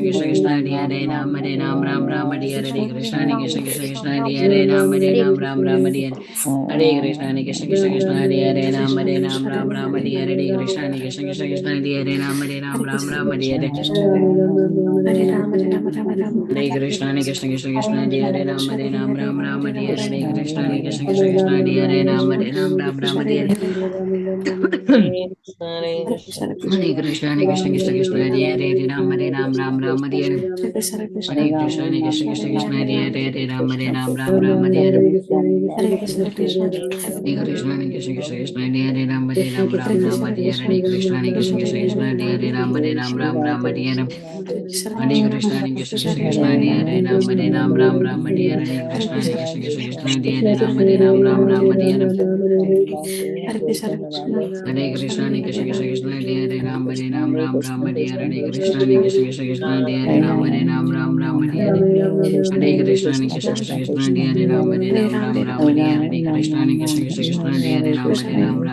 Krishna Krishna Krishna Hare Hare Ram Ram Ram Hare Hare Krishna Krishna Krishna Krishna Hare Hare Ram Ram Ram Hare Hare Hare Krishna Krishna Krishna Krishna Hare Hare Ram Ram Ram Hare Hare Krishna Krishna Krishna Krishna Hare Hare Ram Ram Ram Hare Hare Hare Krishna Krishna Krishna Krishna Hare Hare Ram Ram Ram Hare Hare Krishna Krishna Krishna Krishna Hare Hare Ram Ram Ram Hare Hare Hare Krishna Krishna Krishna Krishna Hare Hare Ram Ram Ram Hare Hare Hare Krishna Krishna Krishna Krishna Hare Hare Ram Ram Ram Hare Hare Hare Krishna Krishna Krishna Krishna Hare Hare Ram Ram Hare Hare Hare Krishna Krishna Krishna Krishna Hare Hare Ram Ram Hare Hare Hare Krishna Krishna Krishna Krishna Hare Hare Ram Ram Hare Hare Hare Krishna Krishna Krishna Krishna Hare Hare Ram Ram Hare Hare Hare Krishna Krishna Krishna Krishna Hare Hare Ram Ram Hare Hare Hare Krishna Krishna Krishna Krishna Hare Hare Ram Ram Hare Hare Hare Krishna Krishna Krishna Krishna Hare Hare Ram Ram Hare Hare Hare Krishna Krishna Krishna Krishna Hare Hare Ram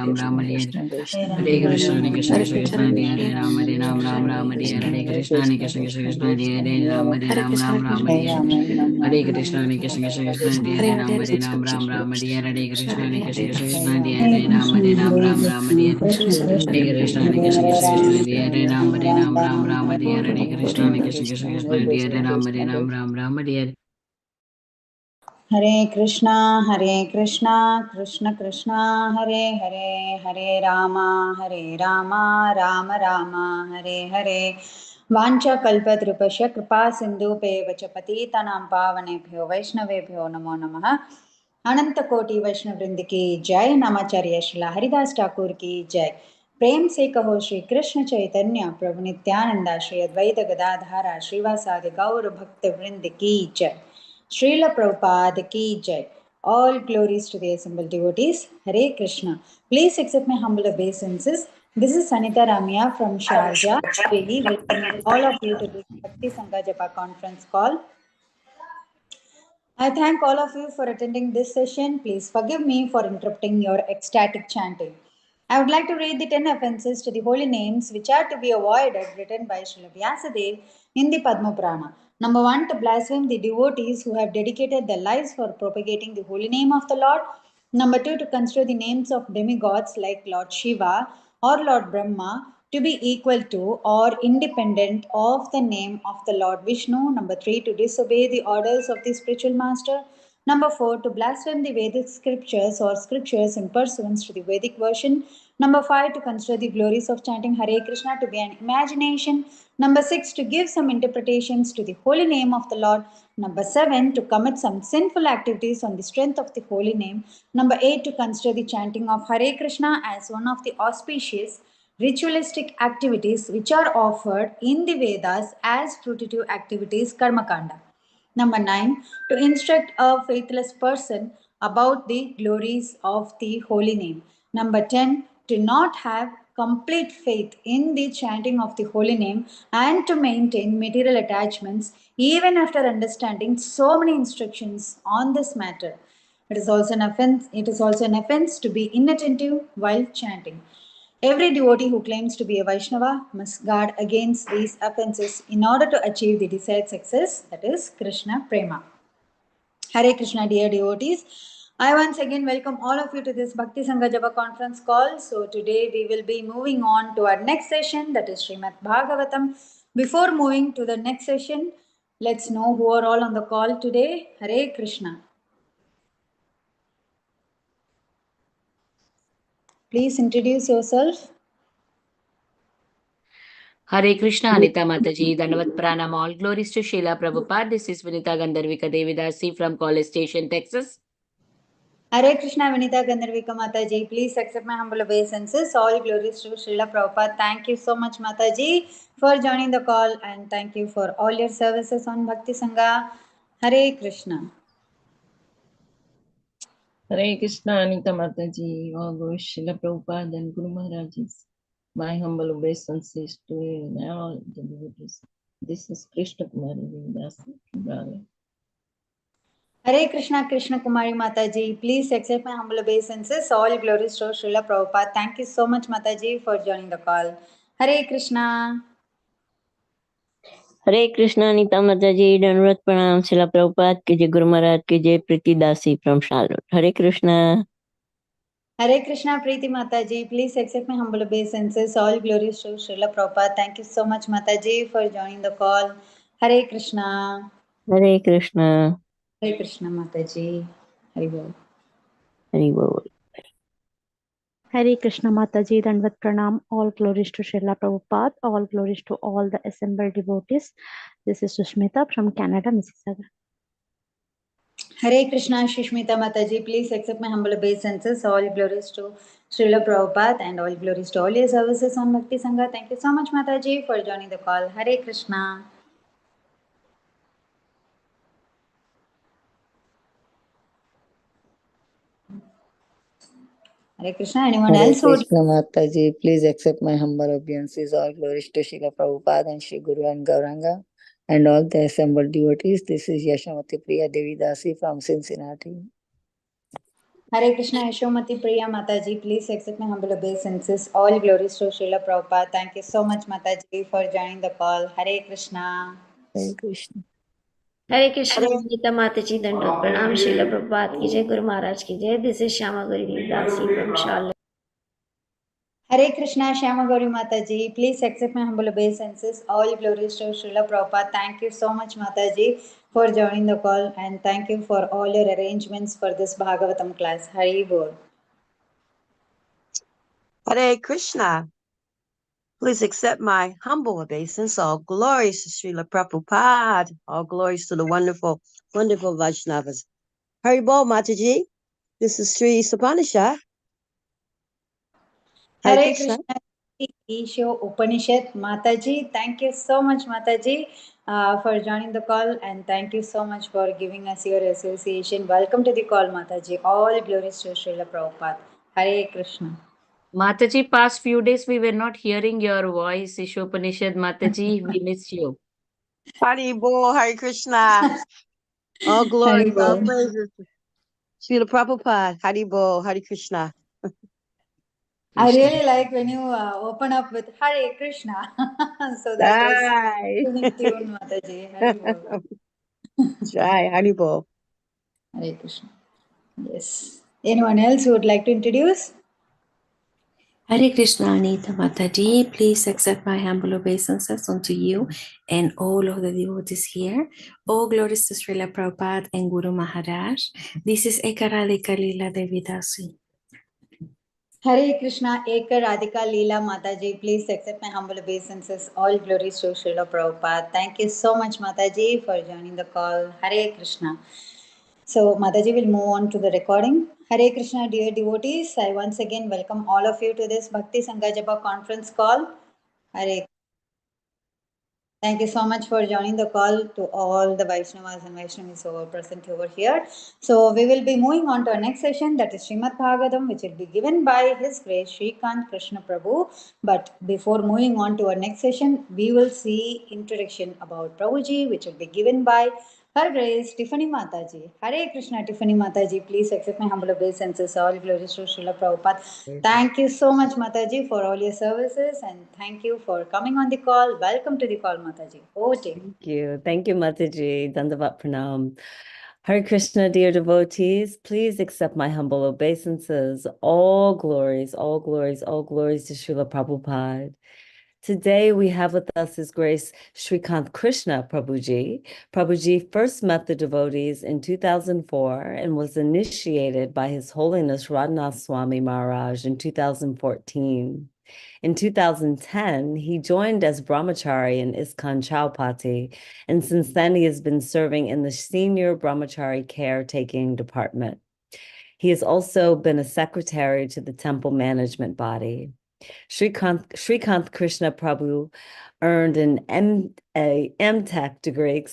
Ram Hare Hare Hare Krishna Krishna Krishna Krishna Hare Hare Ram Ram Hare Hare Hare Krishna Krishna Krishna Krishna Hare Hare Ram Ram Hare Hare Hare Krishna Krishna Krishna Krishna Hare Hare Ram Ram Hare Hare Hare Krishna Krishna Krishna Krishna Hare Hare Ram Ram Hare Hare Hare Krishna Krishna Krishna Krishna Hare Hare Ram Ram Hare Hare Hare Krishna Krishna Krishna Krishna Hare Hare Ram Ram Hare Hare Hare Krishna Krishna Krishna Hare Hare Hare Rama Rama Rama Hare Hare Vancha kalpatrupasya kripa sindhu pe vachapati tanam pavanebhyo vaishnavebhyo namo namah अनंत कोटि वैष्णव वृंद की जय। नामाचार्य श्रीला हरिदास ठाकुर की जय। प्रेम से कहो श्री कृष्ण चैतन्य प्रभु नित्यानंद श्री अद्वैत गदाधारा श्रीवासादि गौर भक्त वृंद की जय। Srila Prabhupada ki jai. All glories to the assembled devotees. Hare Krishna. Please accept my humble obeisances. This is Sanita Ramya from Sharjah, UAE, welcoming all of you to this Bhakti Sangha Japa conference call. I thank all of you for attending this session. Please forgive me for interrupting your ecstatic chanting. I would like to read the 10 offenses to the holy names which are to be avoided, written by Srila Vyasadeva in the Padma Purana. Number 1, to blaspheme the devotees who have dedicated their lives for propagating the holy name of the Lord. Number 2, to consider the names of demigods like Lord Shiva or Lord Brahma to be equal to or independent of the name of the Lord Vishnu. Number 3, to disobey the orders of the spiritual master. Number 4, to blaspheme the Vedic scriptures or scriptures in pursuance to the Vedic version. Number 5, to consider the glories of chanting Hare Krishna to be an imagination. Number 6, to give some interpretations to the holy name of the Lord. Number 7, to commit some sinful activities on the strength of the holy name. Number 8, to consider the chanting of Hare Krishna as one of the auspicious ritualistic activities which are offered in the Vedas as fruitive activities, Karma Kanda. Number 9, to instruct a faithless person about the glories of the holy name. Number 10, to not have complete faith in the chanting of the holy name and to maintain material attachments even after understanding so many instructions on this matter. It is also an offense to be inattentive while chanting. Every devotee who claims to be a Vaishnava must guard against these offenses in order to achieve the desired success, that is Krishna Prema. Hare Krishna, dear devotees. I once again welcome all of you to this Bhakti Sangha Japa conference call. So today we will be moving on to our next session, that is Srimad Bhagavatam. Before moving to the next session, let's know who are all on the call today. Hare Krishna. Please introduce yourself. Hare Krishna, Anita Mataji, Dandavat Pranam, all glories to Srila Prabhupada. This is Vinita Gandharvika Devidasi from College Station, Texas. Hare Krishna, Vinita Gandharvika Mataji. Please accept my humble obeisances. All glories to Srila Prabhupada. Thank you so much, Mataji, for joining the call and thank you for all your services on Bhakti Sangha. Hare Krishna. Hare Krishna, Anita Mataji, all glories Srila Prabhupada and Guru Maharajis. My humble obeisances to you and all the devotees. This is Krishna Kumari Devidasi from Raleigh. Hare Krishna, Krishna Kumari Mataji. Please accept my humble obeisances. All glories to Srila Prabhupada. Thank you so much, Mataji, for joining the call. Hare Krishna. हरे कृष्णा अनीता माता जी, दंडवत प्रणाम, शिला प्रभुपाद की जय, गुरु महाराज की जय, प्रीति दासी from Charlotte. Hare Krishna. Hare Krishna, Preeti Mataji. Please accept my humble obeisances. All glories to Srila Prabhupada. Thank you so much, Mataji, for joining the call. Hare Krishna. Hare Krishna. Hare Krishna, Mataji. Hare Bol. Hari बोल। Hare Krishna Mataji, Dandvat Pranam, all glories to Srila Prabhupada, all glories to all the assembled devotees. This is Sushmita from Canada, Mississauga. Hare Krishna, Shishmita Mataji. Please accept my humble obeisances. All glories to Srila Prabhupada and all glories to all your services on Bhakti Sangha. Thank you so much, Mataji, for joining the call. Hare Krishna. Hare Krishna. Anyone Hare else who would Krishna Mataji, please accept my humble obeisances. All glories to Srila Prabhupada and Sri Guru and Gauranga and all the assembled devotees. This is Yashamati Priya Devi Dasi from Cincinnati. Hare Krishna, Yashomati Priya Mataji. Please accept my humble obeisances. All glories to Srila Prabhupada. Thank you so much, Mataji, for joining the call. Hare Krishna. Hare Krishna. हरे कृष्ण गीता माता जी, दंडवत प्रणाम, श्रील प्रभुपाद की जय, गुरु महाराज की जय। This is Shyama Gauri दासी from Charlotte. Hare Krishna, Shyama Gauri Mataji. Please accept my humble obeisances. All glories to Srila Prabhupada. Thank you so much, Mataji, for joining the call and thank you for all your arrangements for this Bhagavatam class. Hari Bol. Hare Krishna. Please accept my humble obeisance. All glories to Srila Prabhupada. All glories to the wonderful, wonderful Vaishnavas. Hari Bol, Mataji. This is Sri Sapanisha. Hare Krishna. Isho Upanishad Mataji. Thank you so much, Mataji, for joining the call and thank you so much for giving us your association. Welcome to the call, Mataji. All glories to Srila Prabhupada. Hare Krishna. Mataji, past few days we were not hearing your voice. Ishopanishad Mataji, we miss you. Hari Bol, Hare Krishna. All glories, all Bol. praises to Srila Prabhupada. Hari Bol, Hare Krishna. I really like when you open up with Hare Krishna. So that was tuning tune, Mataji. Hare Bol. Jai, Hari Bol. Hare Krishna. Yes. Anyone else who would like to introduce? Hare Krishna, Anita Mataji. Please accept my humble obeisances unto you and all of the devotees here. All glories to Srila Prabhupada and Guru Maharaj. This is Ekaradika Lila Devi Dasi. Hare Krishna, Eka Radhika Leela Mataji. Please accept my humble obeisances. All glories to Srila Prabhupada. Thank you so much, Mataji, for joining the call. Hare Krishna. So, Mataji will move on to the recording. Hare Krishna, dear devotees. I once again welcome all of you to this Bhakti Sangha Japa conference call. Hare Thank you so much for joining the call to all the Vaishnavas and Vaishnavis who are present over here. So we will be moving on to our next session, that is Srimad Bhagavatam, which will be given by His Grace Srikanth Krishna Prabhu. But before moving on to our next session, we will see introduction about Prabhuji, which will be given by Her Grace Tiffany Mataji. Hare Krishna, Tiffany Mataji. Please accept my humble obeisances. All glories to Srila Prabhupada. Thank you so much, Mataji, for all your services and thank you for coming on the call. Welcome to the call, Mataji. Over to you. Thank you. Thank you, Mataji. Dandavat Pranam. Hare Krishna, dear devotees, please accept my humble obeisances. All glories, all glories, all glories to Srila Prabhupada. Today we have with us His Grace Srikanth Krishna Prabhuji. Prabhuji first met the devotees in 2004 and was initiated by His Holiness Radhanath Swami Maharaj in 2014. In 2010, he joined as brahmachari in ISKCON Chowpatty, and since then he has been serving in the senior brahmachari caretaking department. He has also been a secretary to the temple management body. Srikanth Krishna Prabhu earned an MTech degree,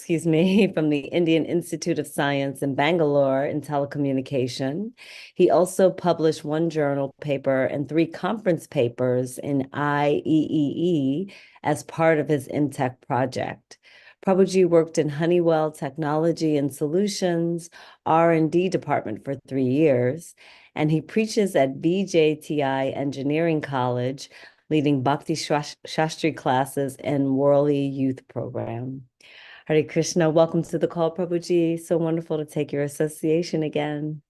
from the Indian Institute of Science in Bangalore in telecommunication. He also published 1 journal paper and 3 conference papers in IEEE as part of his MTech project. Prabhuji worked in Honeywell Technology and Solutions R&D department for 3 years, and he preaches at VJTI Engineering College, leading Bhakti Shastri classes and Worldly Youth Program. Hare Krishna, welcome to the call, Prabhuji. So wonderful to take your association again.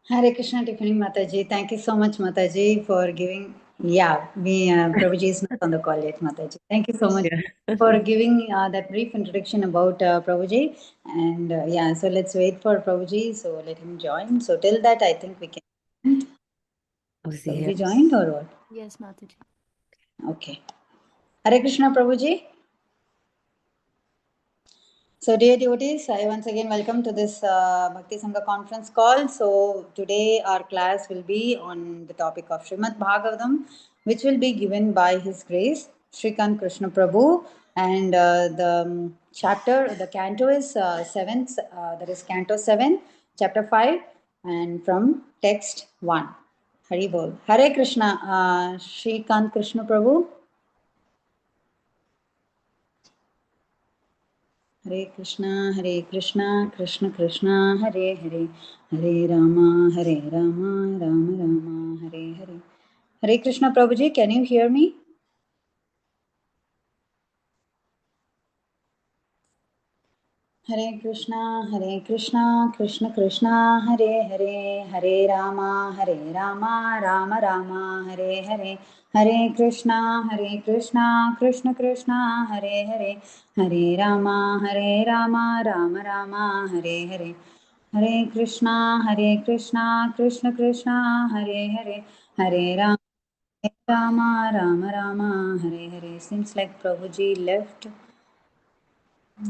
Hare Krishna, Tiffany Mataji. Thank you so much, Mataji, for giving. Yeah, Prabhuji is not on the call yet, Mataji. Thank you so much for giving that brief introduction about Prabhuji. And yeah, so let's wait for Prabhuji. So let him join. So till that, I think we can. Prabhuji joined or what? Yes, Mataji. Okay. Hare Krishna, Prabhuji. So, dear devotees, I once again welcome to this Bhakti Sangha conference call. So, today our class will be on the topic of Srimad Bhagavatam, which will be given by His Grace, Srikanth Krishna Prabhu. And the chapter, the canto is 7th, that is canto 7, chapter 5, and from text 1. Hari Bol. Hare Krishna, Srikanth Krishna Prabhu. Hare Krishna, Krishna Krishna, Hare Hare, Hare Rama, Rama Rama, Hare Hare. Hare Krishna Prabhuji, can you hear me? Hare Krishna, Krishna Krishna, Hare Hare, Hare Rama, Rama Rama, Hare Hare. Hare Krishna, Krishna Krishna, Hare Hare, Hare Rama, Rama Rama, Hare Hare. Hare Krishna, Krishna Krishna, Hare Hare, Hare Rama, Rama, Hare Hare. Seems like Prabhuji left.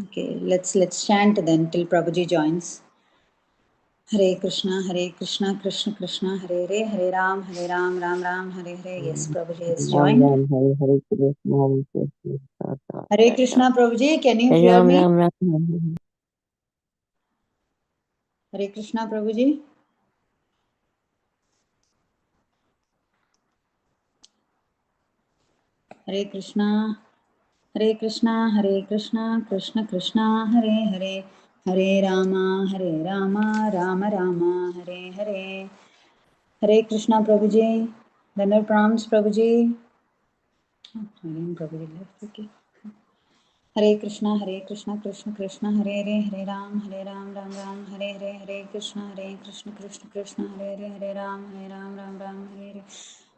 Okay, let's chant then till Prabhuji joins. Hare Krishna, Krishna Krishna, Hare Hare, Hare Ram, Ram Ram, Hare Hare. Yes, Prabhuji has joined. Hare Krishna, Prabhuji, can you hear me? Hare Krishna, Prabhuji. Hare Krishna, Krishna Krishna Krishna, Hare Hare, Hare Rama, Rama Rama, Hare Hare. Hare Krishna, Prabhuji. Dhanar Prams, Prabhuji. Again, Prabhuji left. Okay. Hare Krishna, Krishna Krishna, Hare Hare, Hare Ram, Ram Ram, Hare Hare, Hare Krishna, Krishna Krishna, Hare Hare, Hare Ram, Ram Ram, Hare Hare.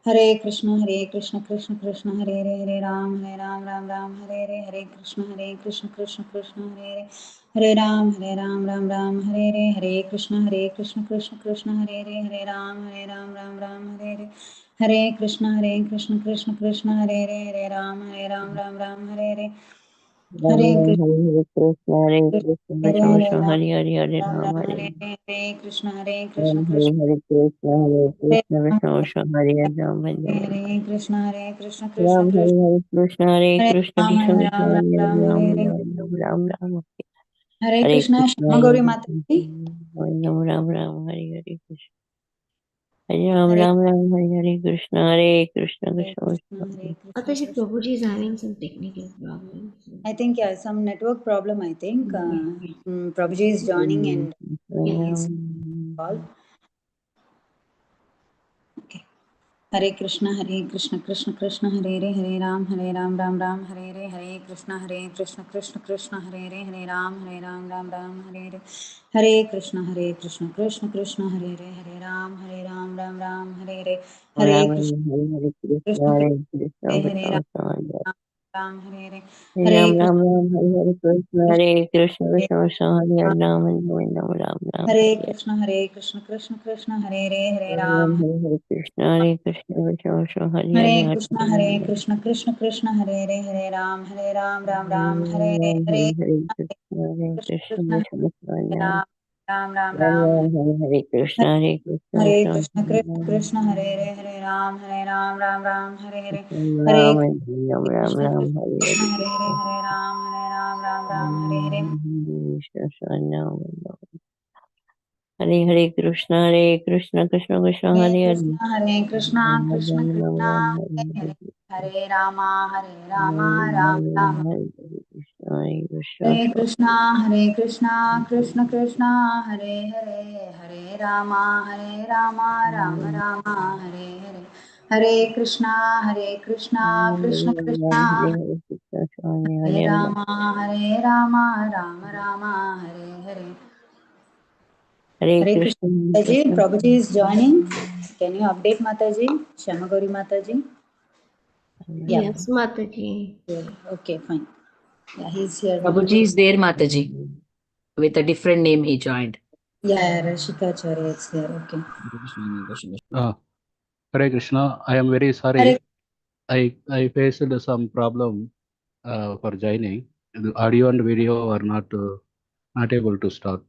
Hare Krishna, Krishna Krishna, Hare Hare, Hare Ram, Ram, Hare Hare, Hare Krishna, Krishna Krishna, Hare Hare, Hare Ram, Ram, Hare Hare, Hare Krishna, Krishna Krishna, Hare Hare, Hare Ram, Ram, Hare Hare, Hare Krishna, Krishna Hare Hare, Hare Ram, Ram, Hare Hare, Hare Krishna, Hare Ram, Hare Krishna, Krishna Hare Hare Krishna, Krishna Hare Ram, Hare Ram. Hare Krishna, Shama Gauri Mataji. Hare Krishna, Krishna Mataji, Prabhuji is having some technical problems. I think yeah, some network problem. I think Prabhuji is joining and he's call. Okay. Hare Krishna, Krishna Krishna, Hare Hare, Hare Ram, Ram Ram, Hare Hare, Hare Krishna, Krishna Krishna, Hare Hare, Hare Ram, Ram Ram, Hare Hare, Hare Krishna, Krishna Krishna, Hare Hare, Hare Ram, Ram Ram, Hare Hare, Hare Krishna, Krishna Hare Ram, Ram, Hare Hare, Hare Krishna, Hare Krishna, Hare Hare Krishna, Krishna Hare Hare, Hare Ram, Hare Krishna, Hare Krishna, Krishna Hare Hare, Hare Ram, Ram, Hare Hare, Hare Krishna, Hare Ram, Hare Krishna, Hare Krishna, Krishna Hare Hare, Hare Ram, Ram, Hare Hare, Hare Krishna, Krishna Hare Hare, Hare Ram, Hare Hare. Hare Krishna, Krishna Krishna, Hare Hare Krishna, Krishna Krishna, Hare Hare, Hare Rama, Rama, Rama Hare Krishna, Krishna Krishna, Hare Hare, Hare Rama, Rama Rama, Hare Hare. Hare Krishna, Krishna Krishna, Hare Rama, Rama Rama, Hare Hare. Hare Krishna Mataji, Prabhuji is joining. Can you update Mataji? Shamagori Mataji? Yeah. Yes, Mataji. Okay, fine. Yeah, he's here. Prabhuji is there, Mataji. With a different name he joined. Yeah, Rashika Acharya is there. Okay. Hare Krishna, I am very sorry. I faced some problem for joining. The audio and video are not able to start.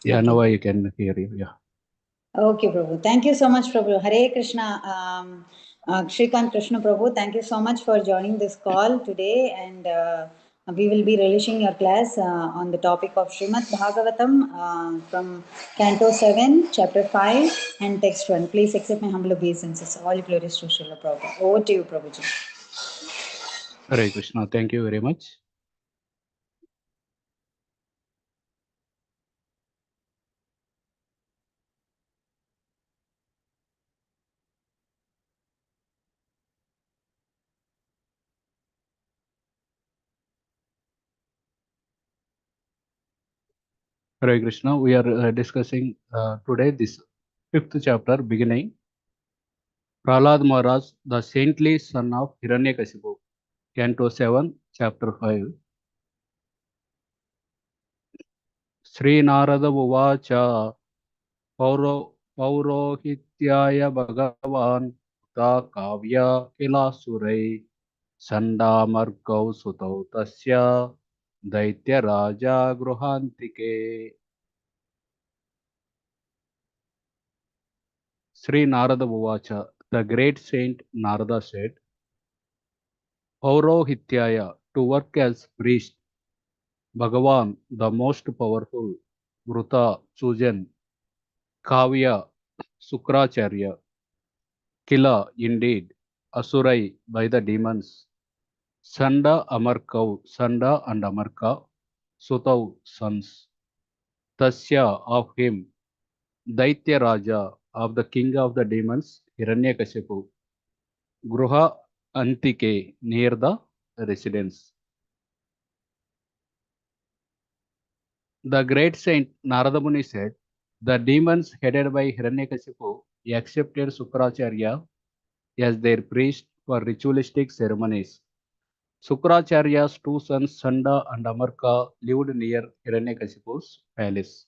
Yeah, now I can hear you. Yeah. Okay, Prabhu. Thank you so much, Prabhu. Hare Krishna. Srikanth Krishna Prabhu, thank you so much for joining this call today. And we will be relishing your class on the topic of Srimad Bhagavatam from Canto 7, Chapter 5 and Text 1. Please accept my humble obeisances. All glories to Srila Prabhupada. Over to you, Prabhuji. Hare Krishna. Thank you very much. Hare Krishna. We are discussing today this 5th chapter beginning. Prahlad Maharaj, the saintly son of Hiranyakashipu. Canto 7, Chapter 5. Sri Narada Uvacha Paurohityaya Bhagavan Ta Kavya Kilasurai Sandamarkau Sutau Tasya Daitya Raja Gruhantike. Sri Narada Uvacha, the great saint Narada said, Paurohityaya, to work as priest, Bhagavan, the most powerful, Vruta, chosen, Kavya, Sukracharya, Kila, indeed, Asurai, by the demons, Sanda, Amarkau, Sanda and Amarka, Sutau, sons, Tasya, of him, Daitya Raja, of the king of the demons, Hiranyakashipu, Gruha Antike, near the residence. The great saint Narada Muni said, the demons headed by Hiranyakashipu accepted Sukracharya as their priest for ritualistic ceremonies. Sukracharya's two sons Sanda and Amarka lived near Hiranyakashipu's palace.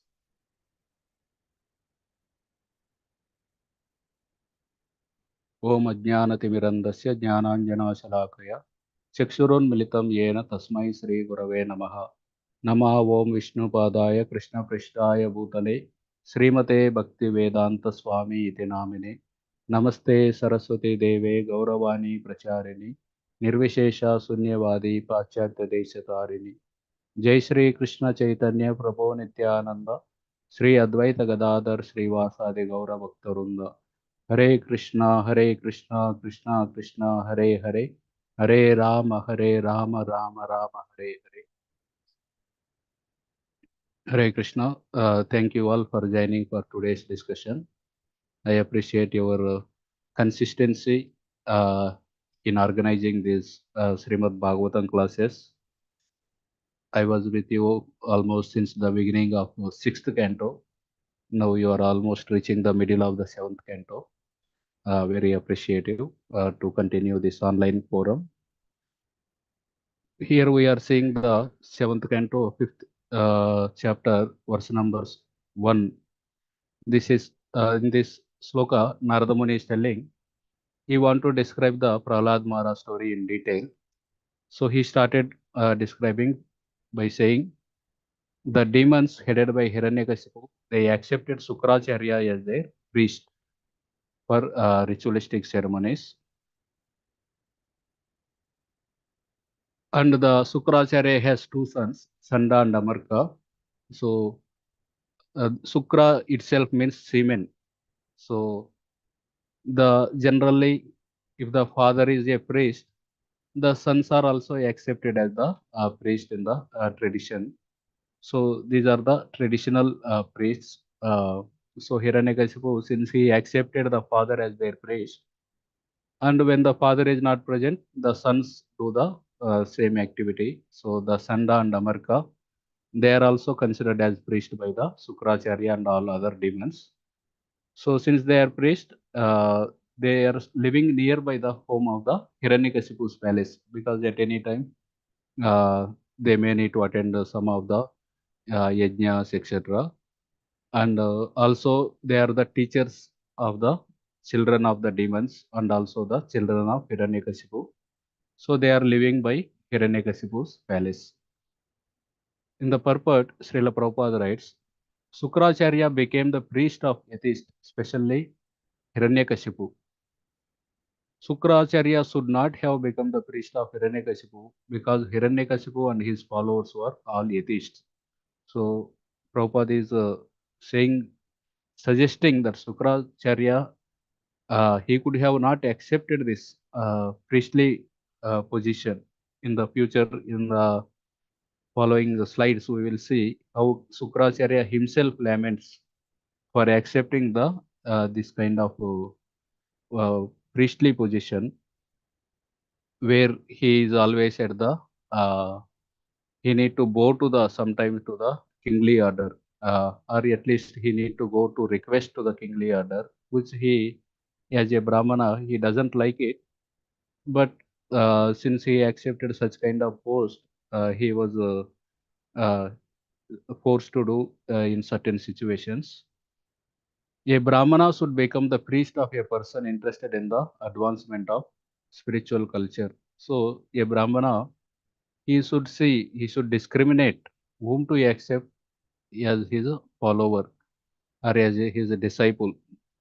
Om Ajnanatimirandasya Jnananjanashalakaya Chakshurunmilitam Yena Tasmai Sri Gurave Namaha Namaha Om Vishnu Padaya Krishna Prishtaya Bhutale Srimate Bhakti Vedanta Swami Iti Namine Namaste Saraswati Deve Gauravani Pracharini Nirvishesha Sunyavadi Paschatya Desatarini Jai Shri Krishna Chaitanya Prabhu Nityananda Sri Advaita Gadadhar Srivasadi Gaura Bhaktarunda Hare Krishna, Krishna Krishna, Hare Hare, Hare Rama, Rama Rama, Hare Hare. Hare Krishna. Thank you all for joining for today's discussion. I appreciate your consistency in organizing these Srimad Bhagavatam classes. I was with you almost since the beginning of 6th canto. Now you are almost reaching the middle of the 7th canto. Very appreciative to continue this online forum. Here we are seeing the 7th canto, 5th chapter, verse numbers 1. This is in this sloka, Narada Muni is telling, he want to describe the Prahlad Maharaj story in detail. So he started describing by saying, the demons headed by Hiranyakashipu, they accepted Sukracharya as their priest for ritualistic ceremonies. And the Sukracharya has two sons, Sanda and Amarka. So Sukra itself means semen. So generally, if the father is a priest, the sons are also accepted as the priest in the tradition. So these are the traditional priests. So Hiranyakashipu, since he accepted the father as their priest, and when the father is not present, the sons do the same activity. So the Sanda and Amarka, they are also considered as priest by the Sukracharya and all other demons. So since they are priest, they are living nearby the home of the Hiranyakashipu's palace, because at any time they may need to attend some of the yajnas, etc. And also they are the teachers of the children of the demons and also the children of Hiranyakashipu. So they are living by Hiranyakashipu's palace. In the purport, Srila Prabhupada writes, Sukracharya became the priest of atheists, especially Hiranyakashipu. Sukracharya should not have become the priest of Hiranyakashipu because Hiranyakashipu and his followers were all atheists. So Prabhupada is suggesting that Sukracharya, he could have not accepted this priestly position. In the future, in the following the slides, we will see how Sukracharya himself laments for accepting the this kind of priestly position, where he is always at the he need to bow to the sometimes to the kingly order, or at least he need to go to request to the kingly order, which he, as a Brahmana, he doesn't like it. But since he accepted such kind of post, he was forced to do in certain situations. A Brahmana should become the priest of a person interested in the advancement of spiritual culture. So a Brahmana, he should discriminate whom to accept as his follower or as his disciple.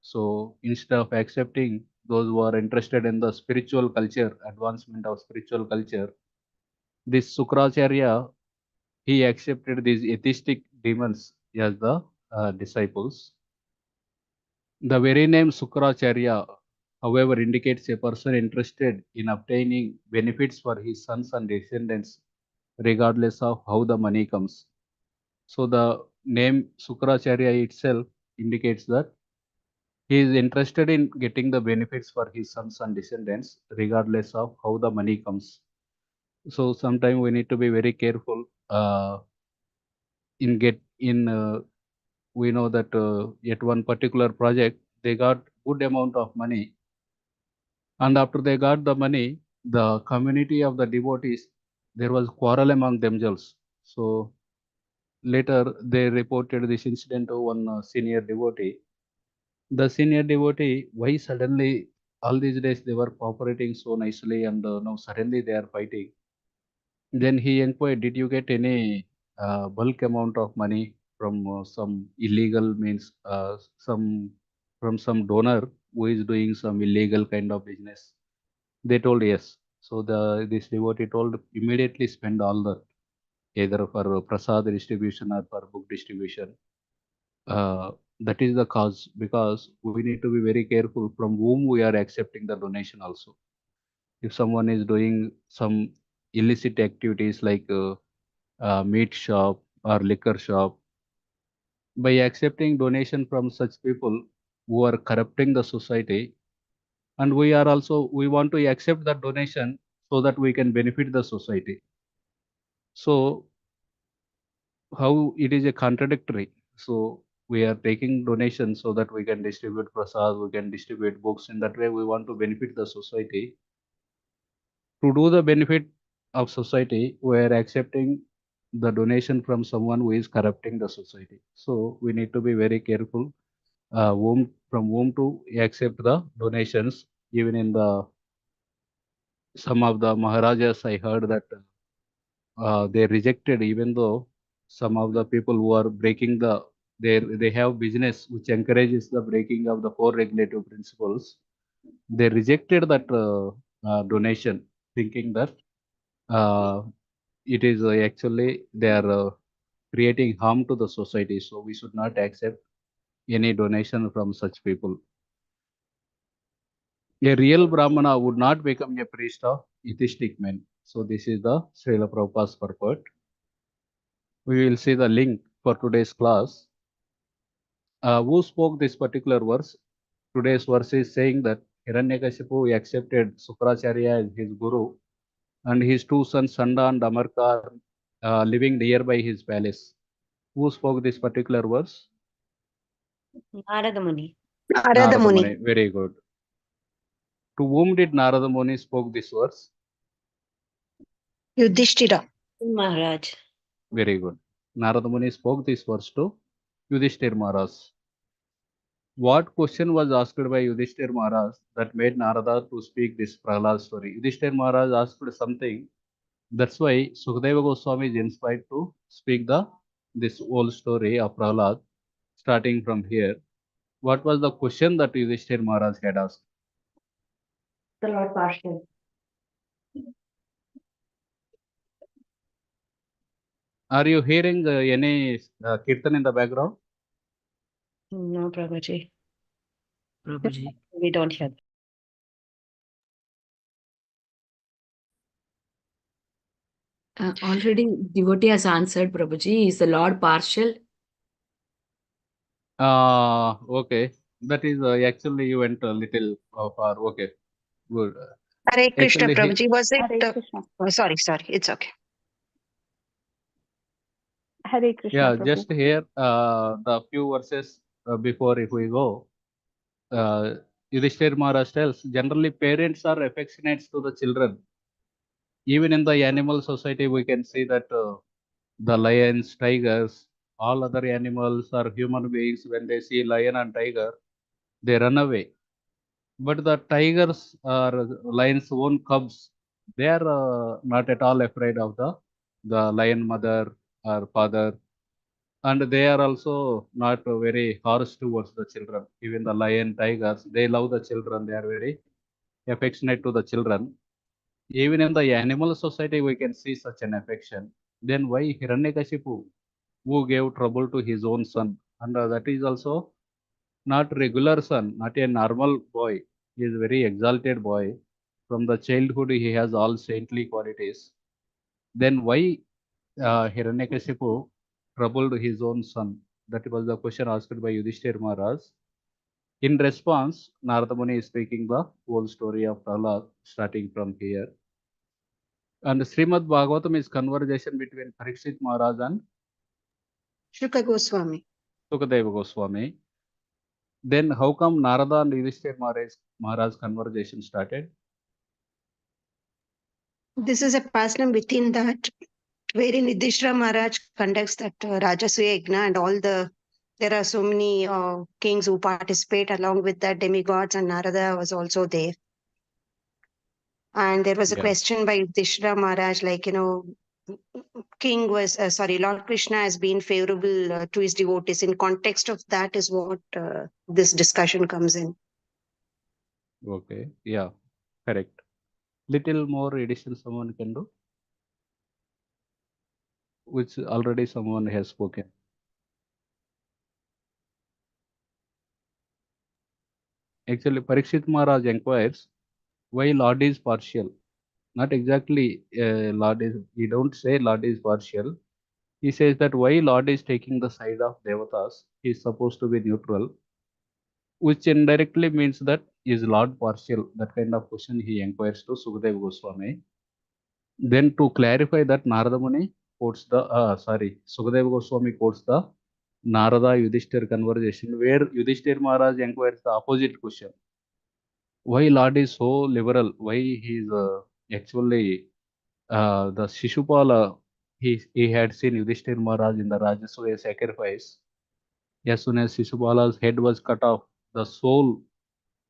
So instead of accepting those who are interested in the spiritual culture, advancement of spiritual culture, this Sukracharya, he accepted these atheistic demons as the disciples. The very name Sukracharya, however, indicates a person interested in obtaining benefits for his sons and descendants, regardless of how the money comes. So the name Sukracharya itself indicates that he is interested in getting the benefits for his sons and descendants, regardless of how the money comes. So sometimes we need to be very careful we know that at one particular project they got good amount of money, and after they got the money, the community of the devotees, there was quarrel among themselves. So later they reported this incident to one senior devotee. The senior devotee, why suddenly all these days they were cooperating so nicely, and now suddenly they are fighting? Then he inquired, did you get any bulk amount of money from some illegal means, from some donor who is doing some illegal kind of business? They told yes. So this devotee told, immediately spend all that, either for prasad distribution or for book distribution. That is the cause, because we need to be very careful from whom we are accepting the donation also. If someone is doing some illicit activities like meat shop or liquor shop, by accepting donation from such people who are corrupting the society, and we want to accept that donation so that we can benefit the society. So how it is a contradictory? So we are taking donations so that we can distribute prasad, we can distribute books. In that way, we want to benefit the society. To do the benefit of society, we are accepting the donation from someone who is corrupting the society. So we need to be very careful from whom to accept the donations. Even in some of the Maharajas, I heard that they rejected, even though some of the people who are breaking they have business which encourages the breaking of the four regulative principles. They rejected that donation, thinking that uh, it is actually they are creating harm to the society. So we should not accept any donation from such people. A real Brahmana would not become a priest of atheistic men. So this is the Srila Prabhupada's purport. We will see the link for today's class. Who spoke this particular verse? Today's verse is saying that Hiranyakashipu accepted Sukracharya as his guru, and his two sons Sanda and Amarka are living nearby his palace. Who spoke this particular verse? Narada Muni. Narada Muni. Very good. To whom did Narada Muni spoke this verse? Yudhishthira. Maharaj. Very good. Narada Muni spoke this verse to Yudhishthir Maharaj. What question was asked by Yudhishthir Maharaj that made Narada to speak this Prahlad story? Yudhishthir Maharaj asked something. That's why Sukadeva Goswami is inspired to speak this whole story of Prahlad, starting from here. What was the question that Yudhishthir Maharaj had asked? The Lord partial. Are you hearing any kirtan in the background? No, Prabhuji. Prabhuji. We don't hear. Already devotee has answered, Prabhuji. Is the Lord partial? Okay. That is actually you went a little far. Okay, good. Hare Krishna, Actually, Prabhuji. Was it? Hare Krishna. Oh, sorry. It's okay. Hare Krishna, yeah, Prabhu. just here the few verses before, if we go, Yudhishthir Maharaj tells generally parents are affectionate to the children. Even in the animal society, we can see that the lions, tigers, all other animals or human beings, when they see lion and tiger, they run away. But the tigers or lions' own cubs, they are not at all afraid of the lion mother or father, and they are also not very harsh towards the children. Even the lion, tigers, they love the children. They are very affectionate to the children. Even in the animal society, we can see such an affection. Then why Hiranyakashipu, who gave trouble to his own son, and that is also not regular son, not a normal boy. He is a very exalted boy. From the childhood, he has all saintly qualities. Then why Hiranyakashipu troubled his own son? That was the question asked by Yudhishthir Maharaj. In response, Narada Muni is speaking the whole story of Prahlad, starting from here. And Srimad Bhagavatam is conversation between Parikshit Maharaj and Shuka Goswami. Sukadeva Goswami. Then how come Narada and Yudhishthir Maharaj conversation started? This is a pastime within that, wherein Yudhishthira Maharaj conducts that Rajasuya Yajna and all there are so many kings who participate along with that demigods, and Narada was also there. And there was a question by Yudhishthira Maharaj, like, Lord Krishna has been favorable to his devotees. In context of that is what this discussion comes in. Okay, yeah, correct. Little more addition someone can do, which already someone has spoken. Actually, Parikshit Maharaj inquires why Lord is partial. Not exactly Lord is, he don't say Lord is partial. He says that why Lord is taking the side of Devatas, he is supposed to be neutral, which indirectly means that is Lord partial. That kind of question he inquires to Sukadeva Goswami. Then to clarify that, Narada Muni quotes Sukadeva Goswami quotes the Narada Yudhishthir conversation where Yudhishthir Maharaj inquires the opposite question. Why Lord is so liberal? Why he is actually the Shishupala, he had seen Yudhishthir Maharaj in the Rajasuya sacrifice. As soon as Shishupala's head was cut off, the soul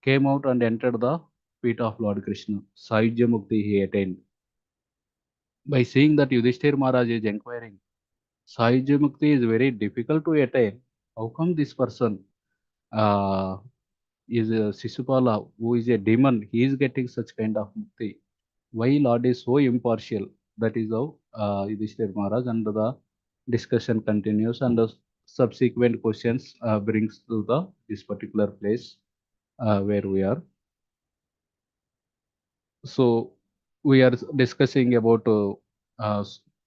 came out and entered the feet of Lord Krishna. Sahyajya Mukti he attained. By seeing that Yudhishthir Maharaj is inquiring, Sahyajya Mukti is very difficult to attain. How come this person is a Shishupala, who is a demon, he is getting such kind of Mukti? Why Lord is so impartial? That is how Yudhishthir Maharaj, and the discussion continues, and the subsequent questions brings to this particular place where we are. So we are discussing about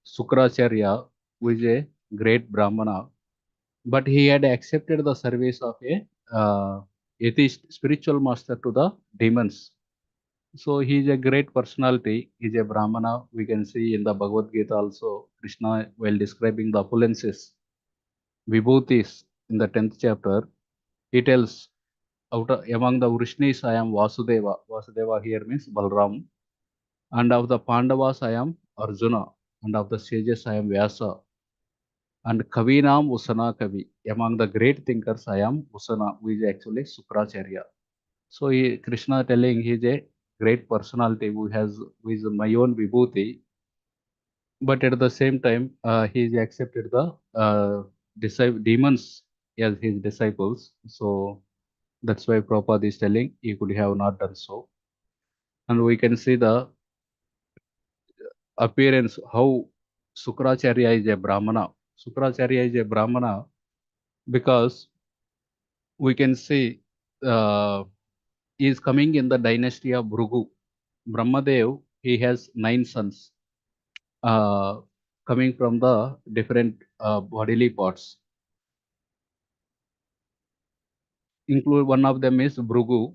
Sukracharya, who is a great Brahmana, but he had accepted the service of a atheist spiritual master to the demons. So he is a great personality. He is a Brahmana. We can see in the Bhagavad Gita also, Krishna, while describing the opulences, Vibhutis, in the 10th chapter, he tells, among the Vrishnis, I am Vasudeva. Vasudeva here means Balram. And of the Pandavas, I am Arjuna. And of the sages, I am Vyasa. And Kavinam Usana Kavi. Among the great thinkers, I am Usana, who is actually Sukracharya. So Krishna telling he is a great personality who is my own Vibhuti. But at the same time, he is accepted the demons as his disciples. So that's why Prabhupada is telling he could have not done so. And we can see the appearance, how Sukracharya is a Brahmana. Sukracharya is a Brahmana because we can see he is coming in the dynasty of Bhrugu. Brahmadev, he has 9 sons coming from the different bodily parts. Include one of them is Bhrugu,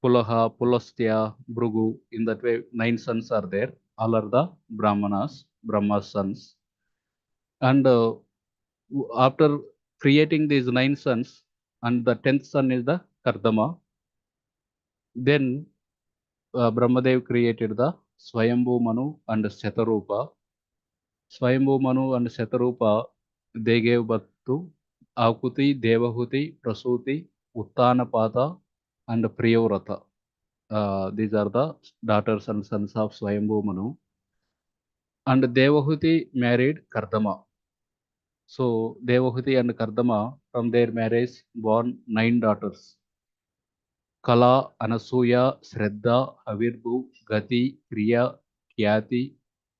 Pulaha, Pulastya, Bhrugu. In that way, 9 sons are there. All are the Brahmanas, Brahma's sons. And after creating these 9 sons, and the 10th son is the Kardama, then Brahmadev created the Swayambhu Manu and Shatarupa. Swayambhu Manu and Shatarupa, they gave birth to Akuti, Devahuti, Prasuti, Uttanapata, and Priyavrata. These are the daughters and sons of Swayambhu Manu. And Devahuti married Kardama. So Devahuti and Kardama, from their marriage, born 9 daughters. Kala, Anasuya, Shraddha, Havirbu, Gati, Kriya, Kyati,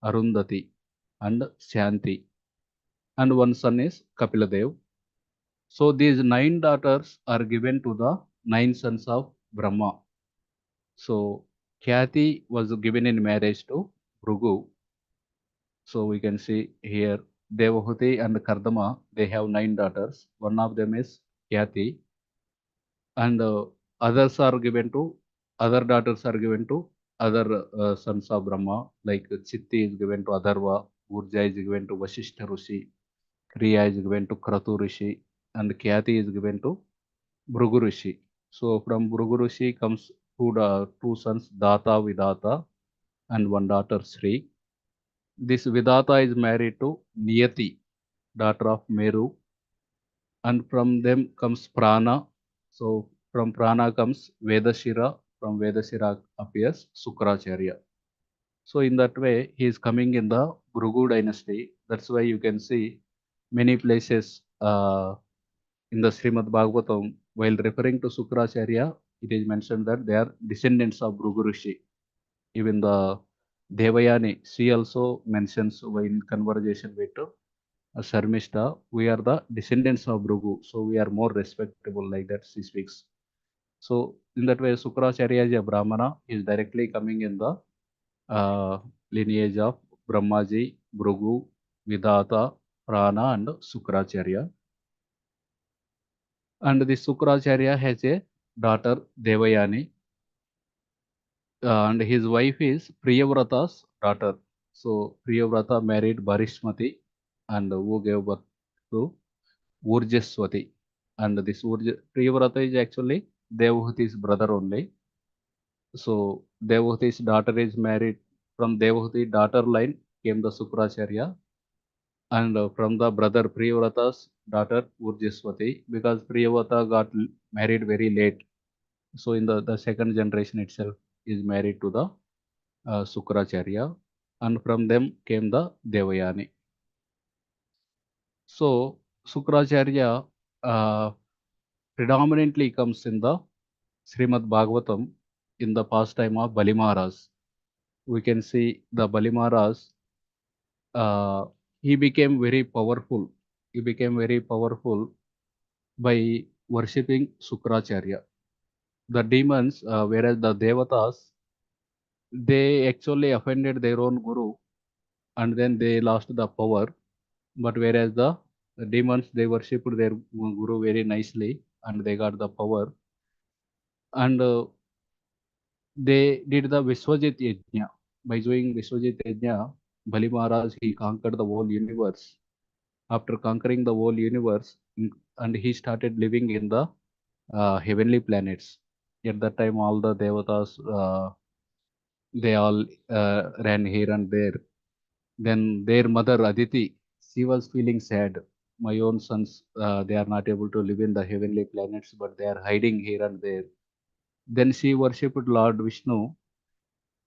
Arundhati, and Shanti. And one son is Kapiladev. So these 9 daughters are given to the 9 sons of Brahma. So Kyati was given in marriage to Bhrugu. So we can see here Devahuti and Kardama, they have 9 daughters. One of them is Kyati. And other daughters are given to other sons of Brahma, like Chitti is given to Adharva, Urja is given to Vasishtha Rishi, Kriya is given to Kratu Rishi, and Kyati is given to Bhrugu Rishi. So from Bhrugu Rishi comes 2 sons, Data, Vidata, and 1 daughter, Sri. This Vidata is married to Niyati, daughter of Meru, and from them comes Prana. So from Prana comes Vedashira, from Vedashira appears Sukracharya. So in that way, he is coming in the Bhrugu dynasty. That's why you can see many places in the Srimad Bhagavatam, while referring to Sukracharya, it is mentioned that they are descendants of Bhrugu Rishi. Even the Devayani, she also mentions in conversation with Sharmishta, we are the descendants of Bhrugu, so we are more respectable, like that she speaks. So in that way, Sukracharya is a Brahmana, is directly coming in the lineage of Brahmaji, Bhrugu, Vidata, Prana, and Sukracharya. And the Sukracharya has a daughter, Devayani, and his wife is Priyavrata's daughter. So Priyavrata married Barishmati, and who gave birth to Urjaswati. And this Priyavrata is actually Devahuti's brother only. So Devahuti's daughter is married. From Devahuti daughter line came the Sukracharya. And from the brother Priyavrata's daughter Urjaswati, because Priyavrata got married very late. So in the second generation itself is married to the Sukracharya. And from them came the Devayani. So Sukracharya predominantly comes in the Srimad Bhagavatam in the pastime of Bali Maharaj. We can see the Bali Maharaj, he became very powerful. He became very powerful by worshipping Sukracharya. The demons, whereas the Devatas, they actually offended their own guru, and then they lost the power. But whereas the demons, they worshipped their guru very nicely, and they got the power. And they did the Vishwajit Yajna. By doing Vishwajit Yajna, Bali Maharaj, he conquered the whole universe. After conquering the whole universe, and he started living in the heavenly planets. At that time, all the devatas, they all ran here and there. Then their mother Aditi, she was feeling sad. My own sons, they are not able to live in the heavenly planets, but they are hiding here and there. Then she worshipped Lord Vishnu,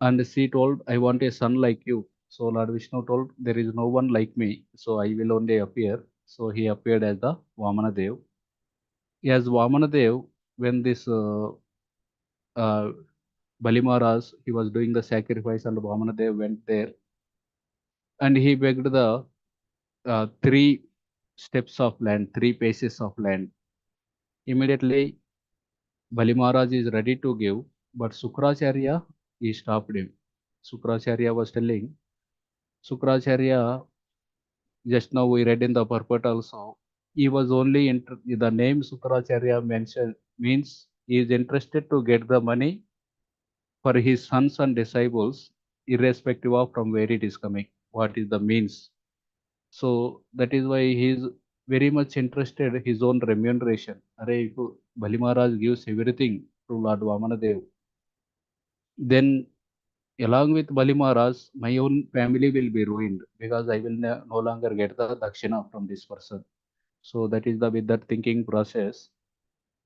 and she told, I want a son like you. So Lord Vishnu told, there is no one like me, so I will only appear. So he appeared as the Vamana Dev. As Vamana Dev, when this Bali Maharaj, he was doing the sacrifice, and Vamana Dev went there, and he begged the three steps of land, three paces of land. Immediately, Bali Maharaj is ready to give, but Sukracharya, he stopped him. Sukracharya was telling, Sukracharya, just now we read in the purport also, he was only, the name Sukracharya mentioned means he is interested to get the money for his sons and disciples, irrespective of from where it is coming, what is the means. So that is why he is very much interested in his own remuneration. If Bali Maharaj gives everything to Lord Vamanadev, then along with Bali Maharaj, my own family will be ruined, because I will no longer get the dakshina from this person. So that is the with that thinking process.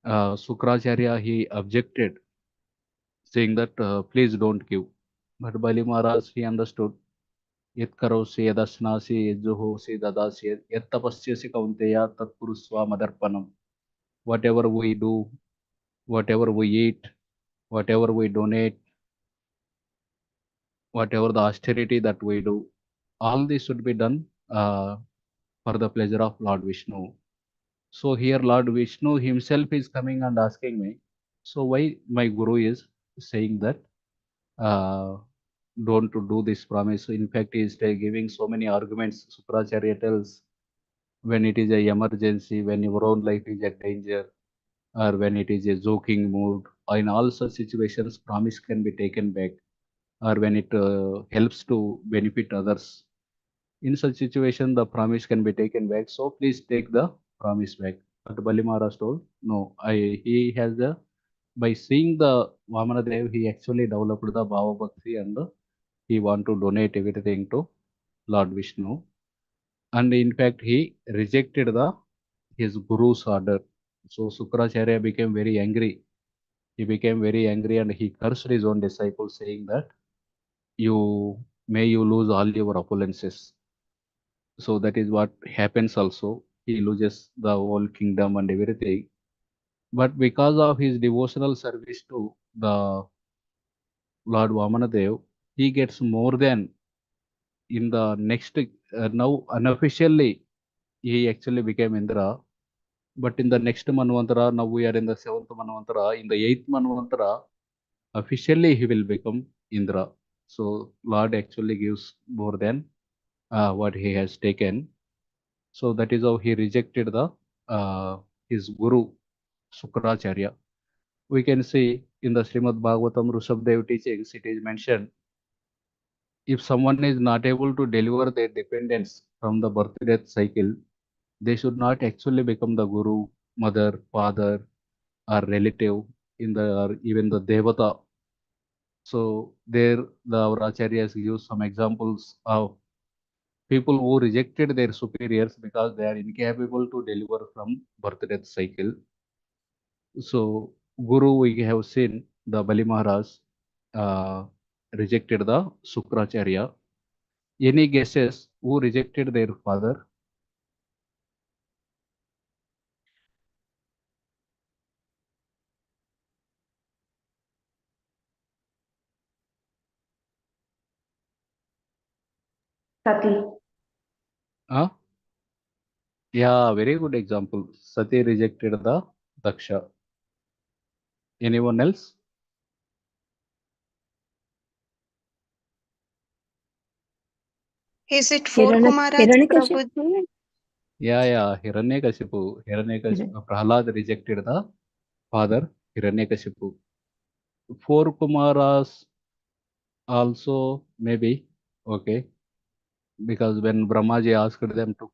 Sukracharya, he objected, saying that please don't give. But Bali Maharaj, he understood. Yat karosi yadasnasi yadjuhosi dadasi yat tapasyasi kaunteya tat kurusva madarpanam. Whatever we do, whatever we eat, whatever we donate, whatever the austerity that we do, all this should be done for the pleasure of Lord Vishnu. So here Lord Vishnu himself is coming and asking me, so why my guru is saying that don't to do this promise. In fact, he is giving so many arguments. Sukracharya tells, when it is a emergency, when your own life is at danger, or when it is a joking mood, in all such situations, promise can be taken back, or when it helps to benefit others. In such situation, the promise can be taken back. So please take the promise back. But Bali Maharaj told, no, he has the, by seeing the Vamana Dev, he actually developed the Bhava Bhakti, and he want to donate everything to Lord Vishnu. And in fact, he rejected his guru's order. So Sukracharya became very angry. He became very angry, and he cursed his own disciples, saying that you lose all your opulences. So that is what happens also. He loses the whole kingdom and everything. But because of his devotional service to the Lord Vamanadev, he gets more than in the next, now unofficially, he actually became Indra. But in the next Manvantara, now we are in the 7th Manvantara, in the 8th Manvantara, officially he will become Indra. So Lord actually gives more than what he has taken. So that is how he rejected his guru Sukracharya. We can see in the Srimad Bhagavatam Rushabdev teachings, it is mentioned, if someone is not able to deliver their dependents from the birth-death cycle, they should not actually become the guru, mother, father, or relative, or even the devata. So there, our acharyas give some examples of people who rejected their superiors because they are incapable to deliver from birth-death cycle. So Guru, we have seen the Bali Maharaj rejected the Sukracharya. Any guesses who rejected their father? Sati. Huh? Yeah, very good example. Sati rejected the Daksha. Anyone else? Is it four Kumaras, Prabhuji? Yeah, Hiranyakashipu. Prahlad rejected the father, Hiranyakashipu. Four Kumaras also maybe, okay, because when Brahmaji asked them to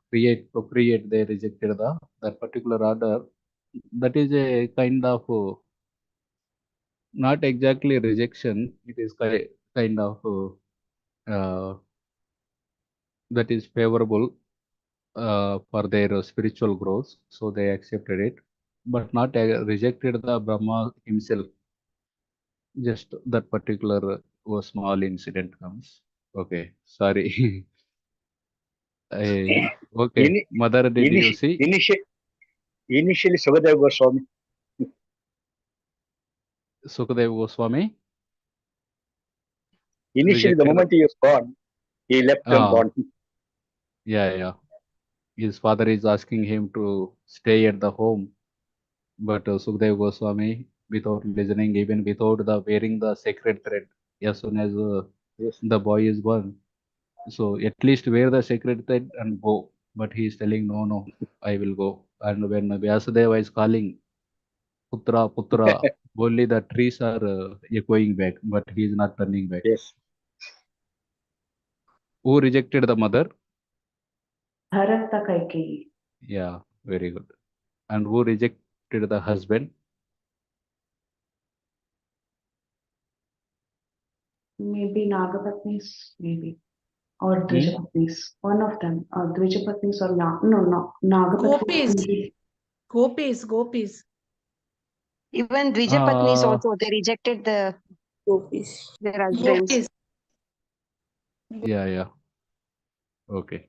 procreate, they rejected that particular order. That is a kind of not exactly rejection. It is kind of that is favorable for their spiritual growth, so they accepted it, but not rejected the Brahma himself. Just that particular small incident comes. Okay, sorry. Okay, mother, did you see? Initially, Sukadeva Goswami. Sukadeva Goswami? Initially, the moment he was born, he left and gone. Yeah. His father is asking him to stay at the home, but Sukadeva Goswami, without listening, even without wearing the sacred thread, as soon as the boy is born, so at least wear the sacred thread and go. But he is telling, no, I will go. And when Vyasadeva is calling, Putra, only the trees are echoing back, but he is not turning back. Yes. Who rejected the mother? Bharata Kaikeyi. Yeah, very good. And who rejected the husband? Maybe Nagapatnis, maybe. Or Dvijapatnis. One of them. Dvijapatnis or Nagapatnis. Gopis. Even Dvijapatnis also, they rejected their husbands. Yeah. Okay.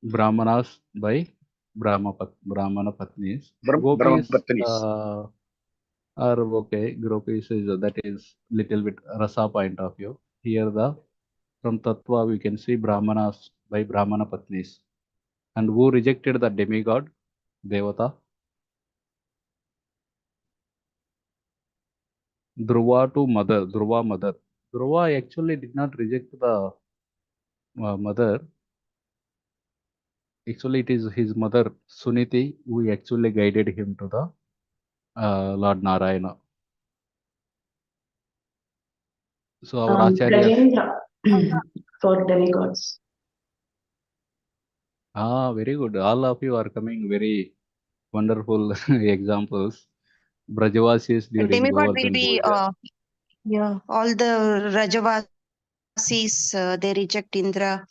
Brahmanas by Brahmana Patnis. Gopis are okay. Gopis is that is little bit rasa point of view. Here from Tattva we can see Brahmanas by Brahmana Patnis. And who rejected the demigod, Devata? Dhruva mother. Dhruva actually did not reject the mother. Actually, it is his mother, Suniti, who actually guided him to the Lord Narayana. So our Acharyas... Gajendra for demigods. Very good. All of you are coming very wonderful examples. Brajavasis during Demigod will Govardhan be, Puja. all the Rajavasis, they reject Indra.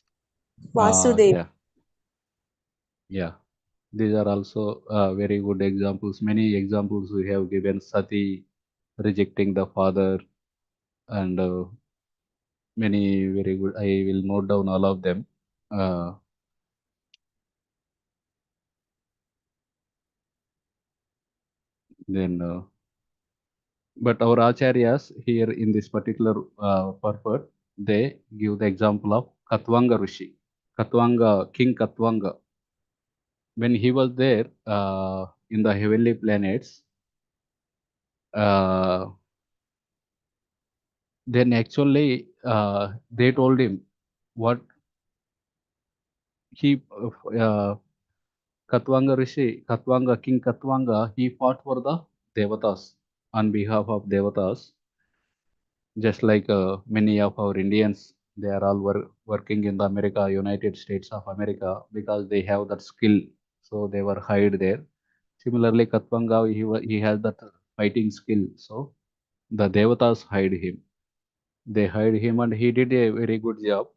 Yeah. These are also very good examples. Many examples we have given. Sati rejecting the father, and many very good. I will note down all of them. But our acharyas here in this particular purport, they give the example of Katvanga Rishi. King Katvanga. When he was there in the heavenly planets, then actually they told him what he King Katvanga, he fought for the Devatas on behalf of Devatas, just like many of our Indians, they are all working in the United States of America, because they have that skill, so they were hired there. Similarly, Katvanga, he has that fighting skill, so the Devatas hired him. They hired him and he did a very good job,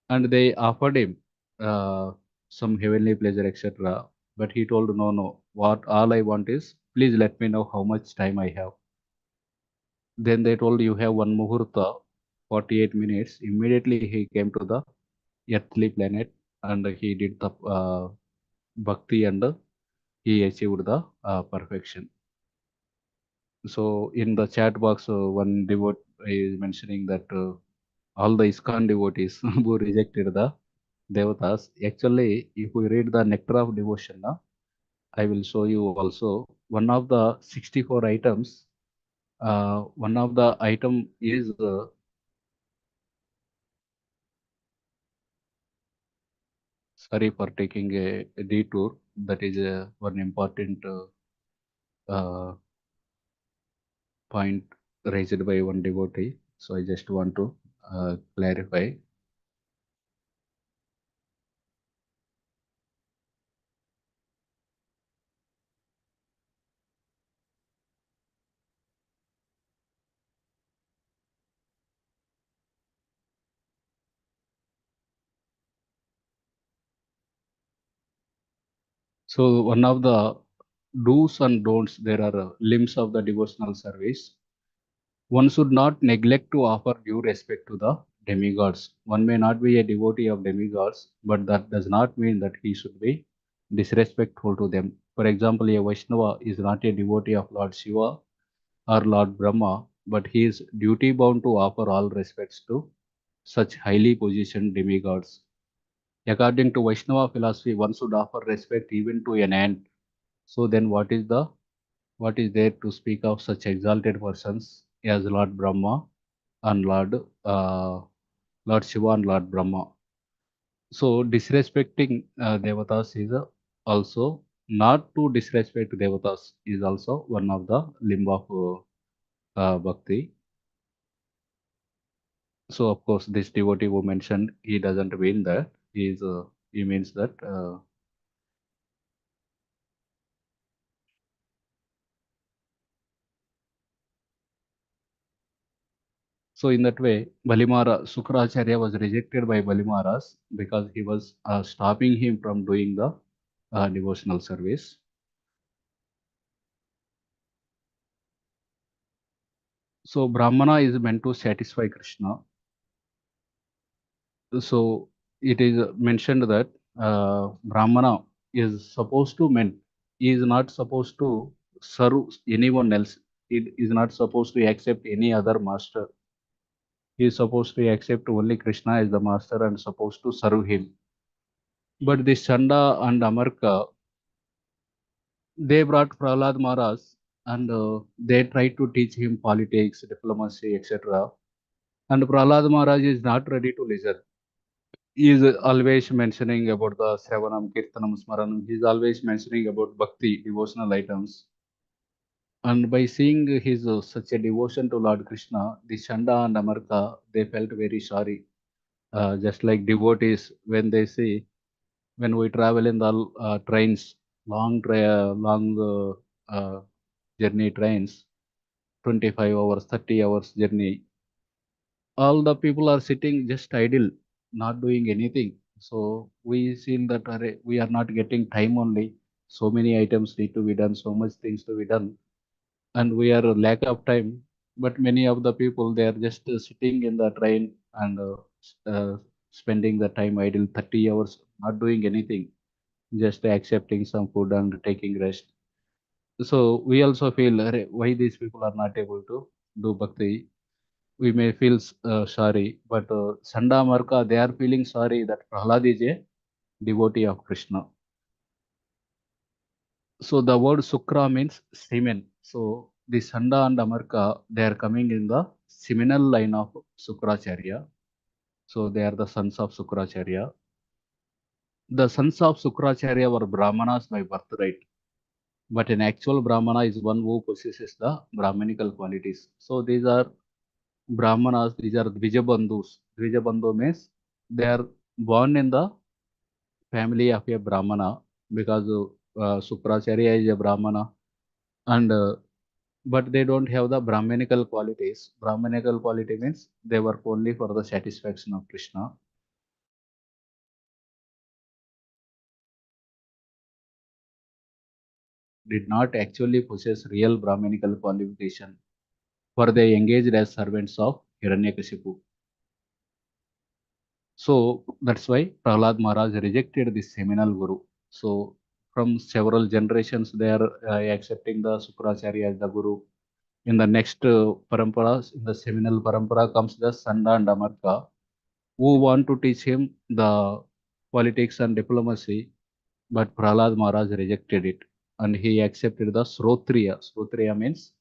and they offered him some heavenly pleasure, etc. But he told, no, all I want is, please let me know how much time I have. Then they told, you have one muhurta, 48 minutes. Immediately he came to the earthly planet and he did the bhakti, and he achieved the perfection. So in the chat box, one devotee is mentioning that all the ISKCON devotees who rejected the Devatas. Actually, if we read the Nectar of Devotion, I will show you also one of the 64 items. One of the item is Sorry for taking a detour. That is one important point raised by one devotee. So I just want to clarify. So one of the do's and don'ts, there are limbs of the devotional service. One should not neglect to offer due respect to the demigods. One may not be a devotee of demigods, but that does not mean that he should be disrespectful to them. For example, a Vaishnava is not a devotee of Lord Shiva or Lord Brahma, but he is duty bound to offer all respects to such highly positioned demigods. According to Vaishnava philosophy, one should offer respect even to an ant. So then what is there to speak of such exalted persons as Lord Brahma and Lord Shiva and Lord Brahma? So disrespecting devatas is also not to disrespect devatas is also one of the limb of bhakti. So of course, this devotee who mentioned, he doesn't mean that. He means that. So in that way, Sukracharya was rejected by Balimaras because he was stopping him from doing the devotional service. So Brahmana is meant to satisfy Krishna. So it is mentioned that Brahmana is supposed to he is not supposed to serve anyone else. He is not supposed to accept any other master. He is supposed to accept only Krishna as the master and supposed to serve him. But the Chanda and Amarka, they brought Prahlad Maharaj and they tried to teach him politics, diplomacy, etc. And Prahlad Maharaj is not ready to listen. He is always mentioning about the Sravanam, Kirtanam, Smaranam. He is always mentioning about bhakti, devotional items. And by seeing his such a devotion to Lord Krishna, the Chanda and Amarka, they felt very sorry. Just like devotees, when they see, when we travel in the trains, long journey trains, 25 hours, 30 hours journey, all the people are sitting just idle, not doing anything. So we feel that we are not getting time only. So many items need to be done, so much things to be done, and we are a lack of time. But many of the people, they are just sitting in the train and spending the time idle 30 hours, not doing anything, just accepting some food and taking rest. So we also feel, "Arre, why these people are not able to do bhakti?" We may feel sorry, but Sanda Marka, they are feeling sorry that Prahlad is a devotee of Krishna. So the word Sukra means semen. So the Sanda and Amarka, they are coming in the seminal line of Sukracharya. So they are the sons of Sukracharya. The sons of Sukracharya were Brahmanas by birthright. But an actual Brahmana is one who possesses the Brahmanical qualities. So these are Brahmanas, these are Dvijabandhus. Dvijabandhu means they are born in the family of a Brahmana because Sukracharya is a Brahmana, and but they don't have the Brahmanical qualities. Brahmanical quality means they work only for the satisfaction of Krishna. Did not actually possess real Brahmanical qualification, for they engaged as servants of Hiranyakashipu. So that's why Prahlad Maharaj rejected this seminal guru. So from several generations, they are accepting the Sukracharya as the guru. In the next paramparas, in the seminal parampara comes the Sanda and Amarka, who want to teach him the politics and diplomacy, but Prahlad Maharaj rejected it and he accepted the Srotriya. Srotriya means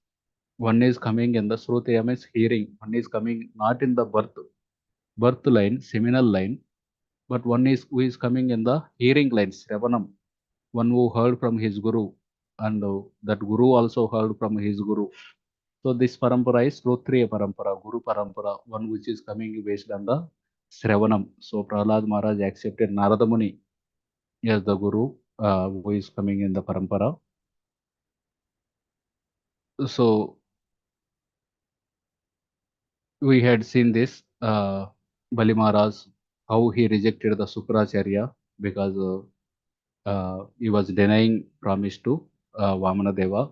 one is coming in the Srotriya means hearing, one is coming not in the birth line, seminal line, but one is who is coming in the hearing lines, Shravanam, one who heard from his guru, and that guru also heard from his guru. So this parampara is Rotriya parampara, Guru parampara, one which is coming based on the Shravanam. So Prahlad Maharaj accepted Narada Muni as the guru who is coming in the parampara. So we had seen this Bali Maharaj, how he rejected the Sukracharya because he was denying promise to Vamana Deva.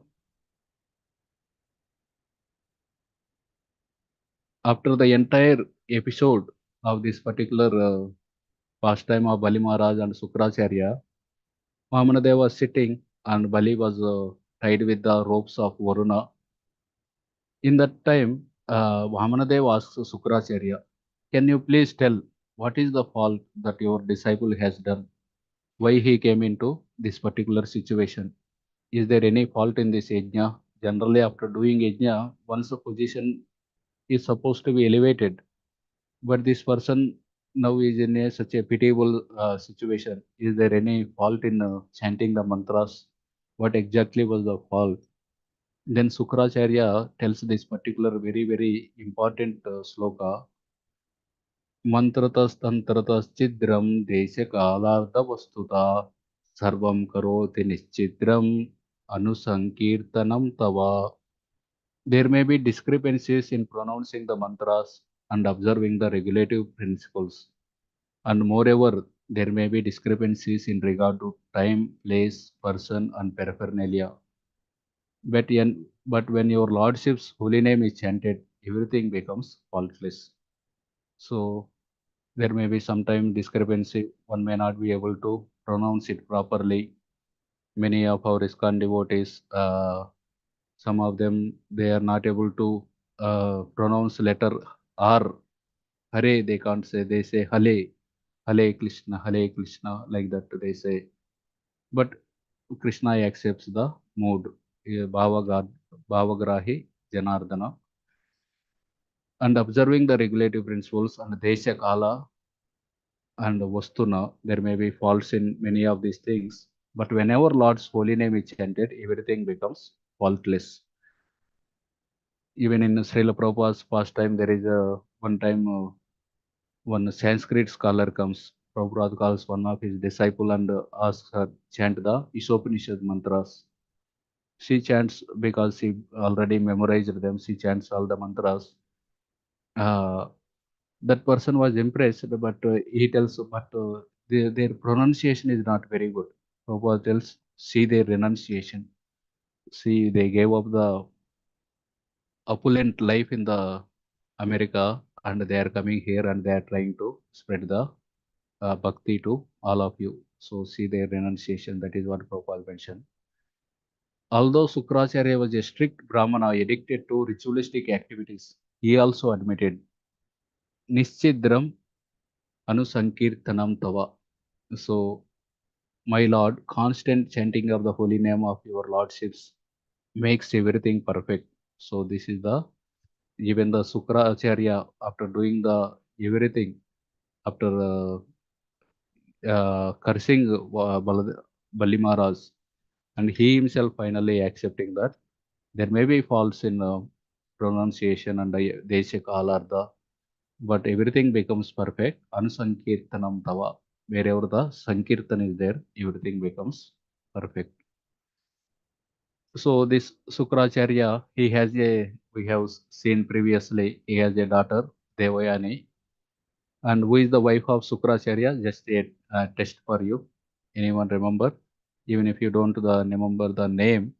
After the entire episode of this particular pastime of Bali Maharaj and Sukracharya, Vamana Deva was sitting and Bali was tied with the ropes of Varuna. In that time, Vamana Deva asked Sukracharya, can you please tell what is the fault that your disciple has done? Why he came into this particular situation? Is there any fault in this yajna? Generally, after doing yajna, one's position is supposed to be elevated, but this person now is in such a pitiable situation. Is there any fault in chanting the mantras? What exactly was the fault? Then Sukracharya tells this particular very, very important sloka. Mantratas tantratas chidram desha kalarda vastuta sarvam karoti nischidram anusankirtanam tava. There may be discrepancies in pronouncing the mantras and observing the regulative principles. And moreover, there may be discrepancies in regard to time, place, person, and paraphernalia. But when your Lordship's holy name is chanted, everything becomes faultless. So there may be sometime discrepancy. One may not be able to pronounce it properly. Many of our ISKCON devotees, some of them, they are not able to pronounce letter R. Hare, they can't say. They say Hale, Hare Krishna, like that they say. But Krishna accepts the mood. Bhavagrahi Janardana. And observing the regulative principles and Desha Kala and Vastuna, there may be faults in many of these things. But whenever Lord's holy name is chanted, everything becomes faultless. Even in Srila Prabhupada's pastime, there is one time one Sanskrit scholar comes. Prabhupada calls one of his disciple and asks her chant the Isopanishad mantras. She chants because she already memorized them. She chants all the mantras. That person was impressed, but he tells, but their pronunciation is not very good. Prabhupada tells, see their renunciation. See, they gave up the opulent life in the America, and they are coming here and they are trying to spread the bhakti to all of you. So see their renunciation. That is what Prabhupada mentioned. Although Sukracharya was a strict Brahmana addicted to ritualistic activities, he also admitted Nischidram Anusankirtanam Tava. So, my Lord, constant chanting of the holy name of your Lordships makes everything perfect. So, this is the even the Sukracharya, after doing the everything, after cursing Bali Maharaj, and he himself finally accepting that there may be faults in pronunciation and Desha Kalarda, but everything becomes perfect. Anusankirtanam Tava. Wherever the Sankirtan is there, everything becomes perfect. So this Sukracharya, we have seen previously, he has a daughter, Devayani. And who is the wife of Sukracharya? Just a test for you. Anyone remember? Even if you don't remember the name,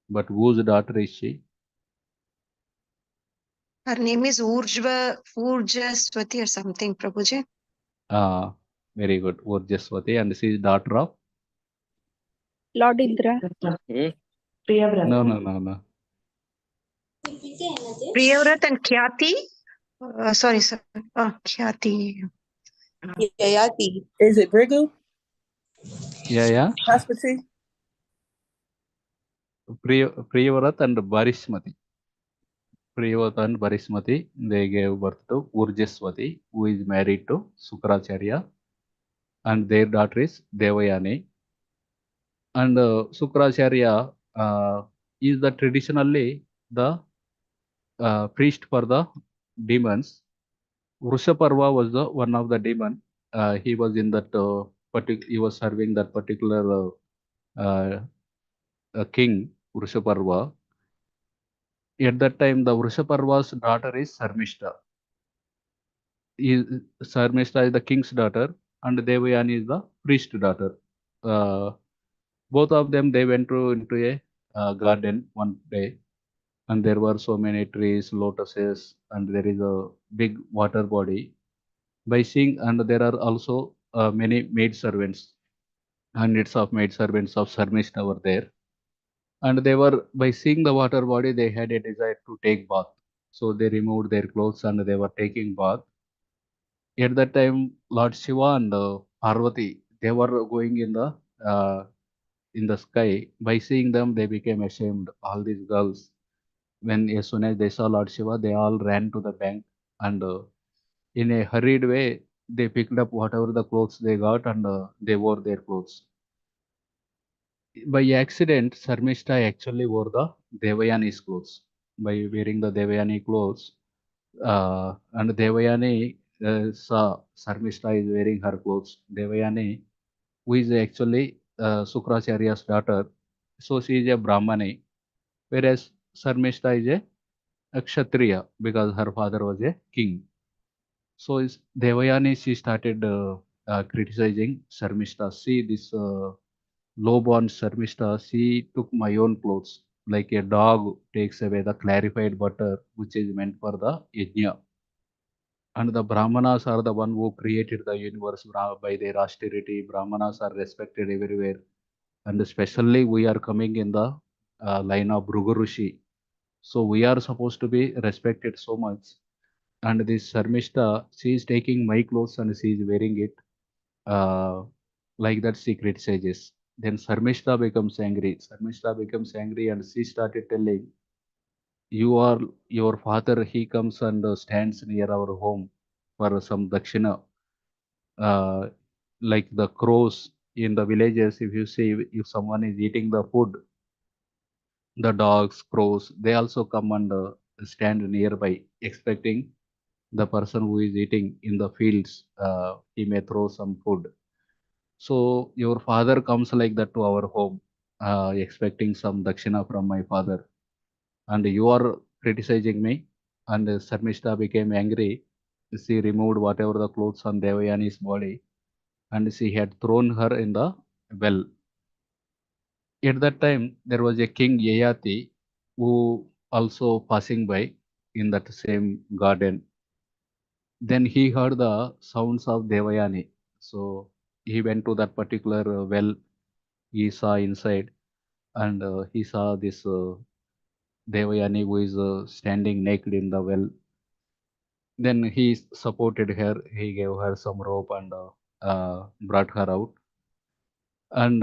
but whose daughter is she? Her name is Urjaswati or something, Prabhuji. Very good. Urjaswati, and she is daughter of? Lord Indra. No. Priyavrat and Khyati. Sorry. Khyati. Yayati. Is it Brigu? Yeah. Hospity? Priyavrat and Barismati. Priyavrat and Barismati, they gave birth to Urjaswati, who is married to Sukracharya. and their daughter is Devayani. And Sukracharya is the traditionally the priest for the demons. Vrushaparva was the one of the demon. He was in that he was serving that particular king Vrushaparva. At that time, the Vrushaparva's daughter is Sarmishta. Sarmishta is the king's daughter, and Devayani is the priest's daughter. Both of them, they went into a garden one day, and there were so many trees, lotuses, and there is a big water body. By seeing, and there are also many maid servants, hundreds of maid servants of Sarmishta were there. And they were, by seeing the water body, they had a desire to take bath. So they removed their clothes and they were taking bath. At that time, Lord Shiva and Parvati, they were going in the sky. By seeing them, they became ashamed. All these girls, when as soon as they saw Lord Shiva, they all ran to the bank, and in a hurried way, they picked up whatever the clothes they got, and they wore their clothes. By accident, Sarmishta actually wore the Devayani's clothes. By wearing the Devayani clothes, and Devayani saw Sarmishta is wearing her clothes. Devayani, who is actually Sukracharya's daughter, so she is a Brahmani, whereas Sarmishta is a Kshatriya because her father was a king. So is Devayani, she started criticizing Sarmishta. See this low-born Sarmishta, she took my own clothes, like a dog takes away the clarified butter which is meant for the yajna. And the Brahmanas are the one who created the universe by their austerity. Brahmanas are respected everywhere. And especially we are coming in the line of Bhrigu Rishi. So we are supposed to be respected so much. And this Sarmishta, she is taking my clothes and she is wearing it. Like that she criticizes. Then Sarmishta becomes angry. Sarmishta becomes angry and she started telling, you are your father, he comes and stands near our home for some dakshina. Like the crows in the villages, if you see, if someone is eating the food, the dogs, crows, they also come and stand nearby, expecting the person who is eating in the fields, he may throw some food. So your father comes like that to our home, expecting some dakshina from my father, and you are criticizing me. And Sarmishta became angry. She removed whatever the clothes on Devayani's body, and she had thrown her in the well. At that time, there was a king Yayati who also passing by in that same garden. Then he heard the sounds of Devayani. So he went to that particular well. He saw inside, and he saw this Devayani who is standing naked in the well. Then he supported her. He gave her some rope and brought her out. And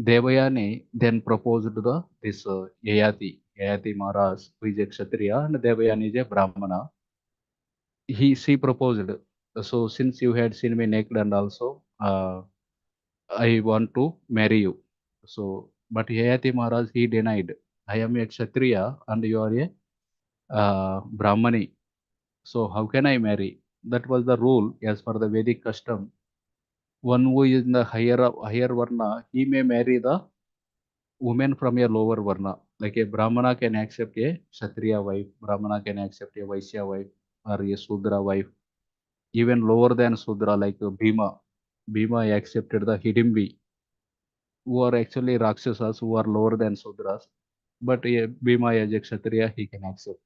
Devayani then proposed to this Yayati Maharaj, who is a Kshatriya, and Devayani is a Brahmana. She proposed. So since you had seen me naked, and also I want to marry you. So, but Yayati Maharaj, he denied. I am a Kshatriya and you are a Brahmani. So how can I marry? That was the rule as per the Vedic custom. One who is in the higher varna, he may marry the woman from a lower varna. Like a Brahmana can accept a Kshatriya wife, Brahmana can accept a Vaishya wife or a Sudra wife. Even lower than Sudra, like Bhima. Bhima accepted the Hidimbi, who are actually Rakshasas, who are lower than Sudras. But Bhima as a Kshatriya, he can accept.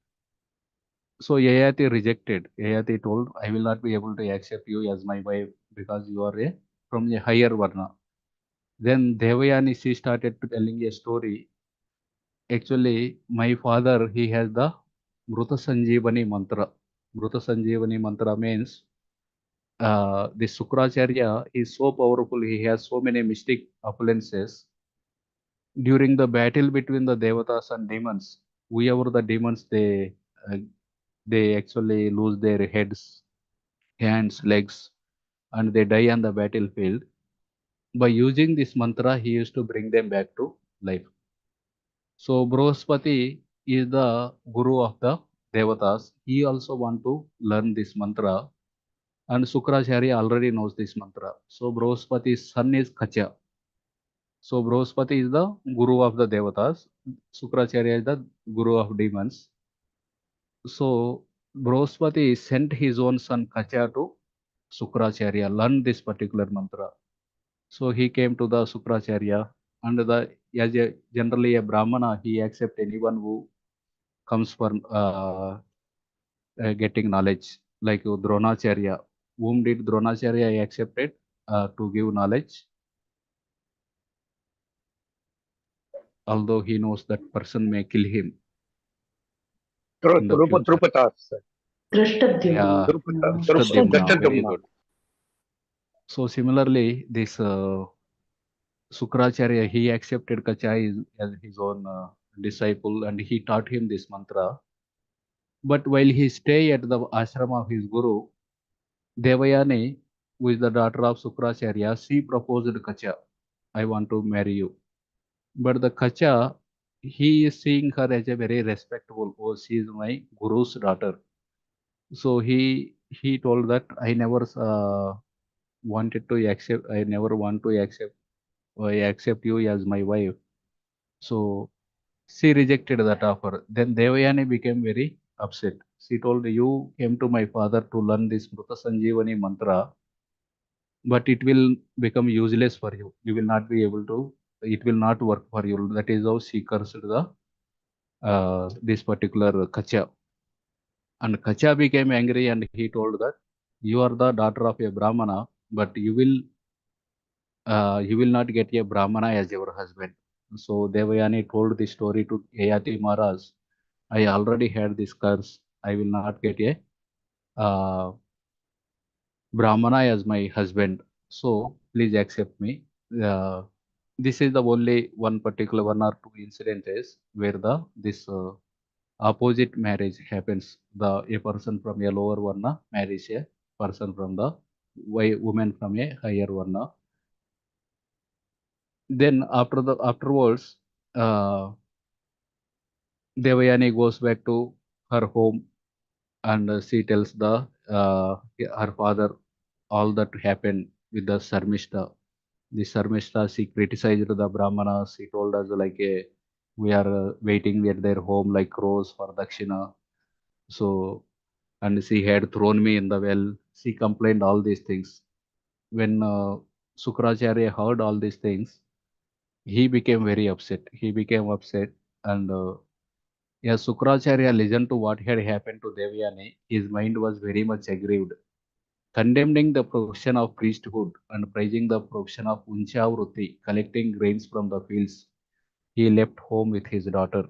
So Yayati rejected. Yayati told, I will not be able to accept you as my wife because you are from a higher varna. Then Devayani, she started telling a story. Actually, my father, he has the Mruta Sanjeevani mantra. Mruta Sanjeevani mantra means the Sukracharya is so powerful, he has so many mystic appearances. During the battle between the Devatas and demons, whoever the demons, they actually lose their heads, hands, legs, and they die on the battlefield. By using this mantra, he used to bring them back to life. So Brihaspati is the guru of the Devatas. He also want to learn this mantra, and Sukracharya already knows this mantra. So Brihaspati's son is Kacha. So Brihaspati is the guru of the Devatas. Sukracharya is the guru of demons. So Brihaspati sent his own son Kacha to Sukracharya, learn this particular mantra. So he came to the Sukracharya, and generally a Brahmana, he accepts anyone who comes for getting knowledge, like Dronacharya. Whom did Dronacharya accepted to give knowledge? Although he knows that person may kill him in the future. Drupadas. Yeah, Drishtadyumna, very good. So similarly, this Sukracharya, he accepted Kacha as his own disciple, and he taught him this mantra. But while he stayed at the ashram of his guru, Devayani, who is the daughter of Sukracharya, she proposed Kacha, I want to marry you. But the Kacha, he is seeing her as a very respectable, oh, she is my guru's daughter. So he told that I never wanted to accept, I never want to accept, I accept you as my wife. So she rejected that offer. Then Devayani became very upset. She told, you came to my father to learn this Mrita Sanjeevani mantra, but it will become useless for you. You will not be able to, it will not work for you. That is how she cursed the this particular Kacha. And Kacha became angry, and he told that you are the daughter of a Brahmana, but you will not get a Brahmana as your husband. So Devayani told this story to Yayati Maharaj. I already had this curse. I will not get a Brahmana as my husband. So please accept me. This is the only one particular one or two incidents where this opposite marriage happens. A person from a lower varna marries a person from the woman from a higher varna. Then afterwards, Devayani goes back to her home, and she tells her father all that happened with the Sarmishta. The Sarmishta, she criticized the Brahmanas. She told us we are waiting at their home like crows for Dakshina. So, and she had thrown me in the well. She complained all these things. When Sukracharya heard all these things, he became very upset. And Sukracharya listened to what had happened to Devayani. His mind was very much aggrieved, condemning the profession of priesthood and praising the profession of Unchavruti, collecting grains from the fields. He left home with his daughter.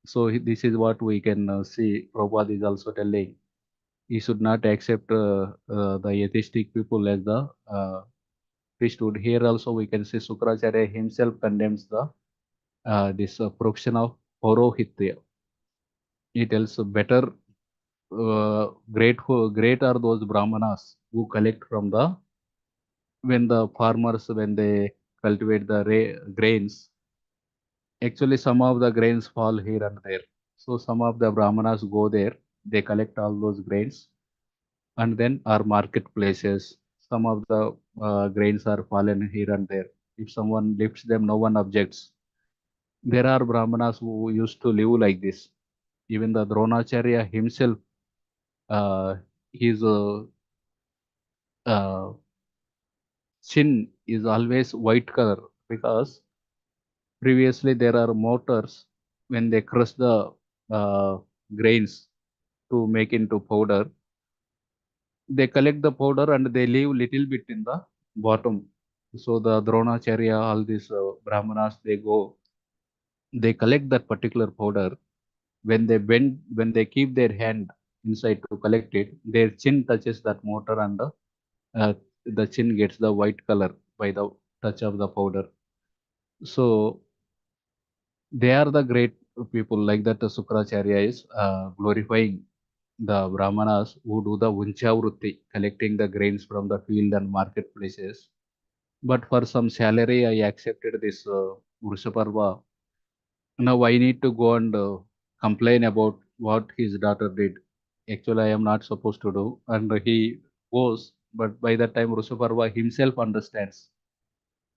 So this is what we can see. Prabhupada is also telling he should not accept the atheistic people as the priesthood. Here also we can see Sukracharya himself condemns this profession of Porohitya. He tells better, great are those Brahmanas who collect from when the farmers, when they cultivate the grains, actually some of the grains fall here and there. So some of the Brahmanas go there, they collect all those grains, and then our marketplaces, some of the grains are fallen here and there. If someone lifts them, no one objects. There are Brahmanas who used to live like this. Even the Dronacharya himself, his chin is always white color, because previously there are mortars when they crush the grains to make into powder. They collect the powder and they leave little bit in the bottom. So the Dronacharya, all these Brahmanas, they collect that particular powder. When they bend, when they keep their hand inside to collect it, their chin touches that mortar, and the chin gets the white color by the touch of the powder. So they are the great people, like that Sukracharya is glorifying the Brahmanas who do the Unchavrutti, collecting the grains from the field and marketplaces. But for some salary, I accepted this Vrushaparva. Now I need to go and complain about what his daughter did. Actually, I am not supposed to do. And he goes, but by that time, Vrushaparva himself understands.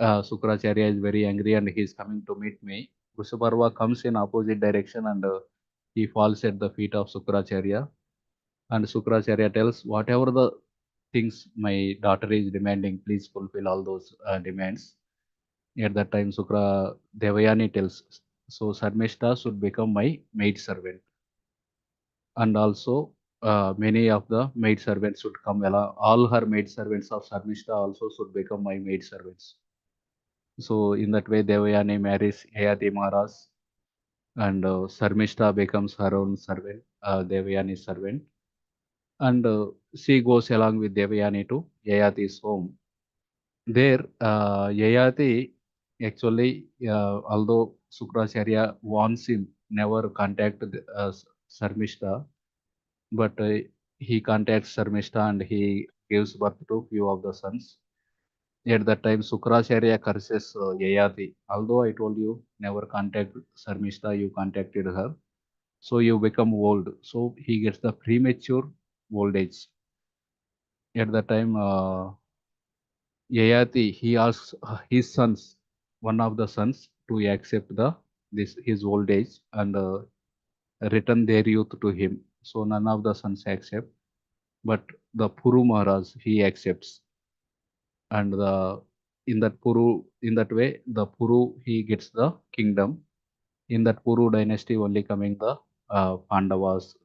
Sukracharya is very angry and he is coming to meet me. Vrushaparva comes in opposite direction and he falls at the feet of Sukracharya. And Sukracharya tells, whatever the things my daughter is demanding, please fulfill all those demands. At that time, Sukra Devayani tells, so Sarmishta should become my maid servant. And also, many of the maid servants should come along. All her maid servants of Sarmishta also should become my maid servants. So, in that way, Devayani marries Ayati Maharaj, and Sarmishta becomes her own servant, Devayani's servant. And she goes along with Devayani to Yayati's home. There, Yayati actually, although Sukracharya warns him never contact Sarmishta, but he contacts Sarmishta and he gives birth to few of the sons. At that time, Sukracharya curses Yayati. Although I told you never contact Sarmishta, you contacted her, so you become old. So he gets the premature old age. At that time, Yayati, he asks his sons, one of the sons, to accept his old age and return their youth to him. So none of the sons accept, but the Puru Maharaj, he accepts. And in that way, the Puru, he gets the kingdom. In that Puru dynasty, only coming the Pandavas,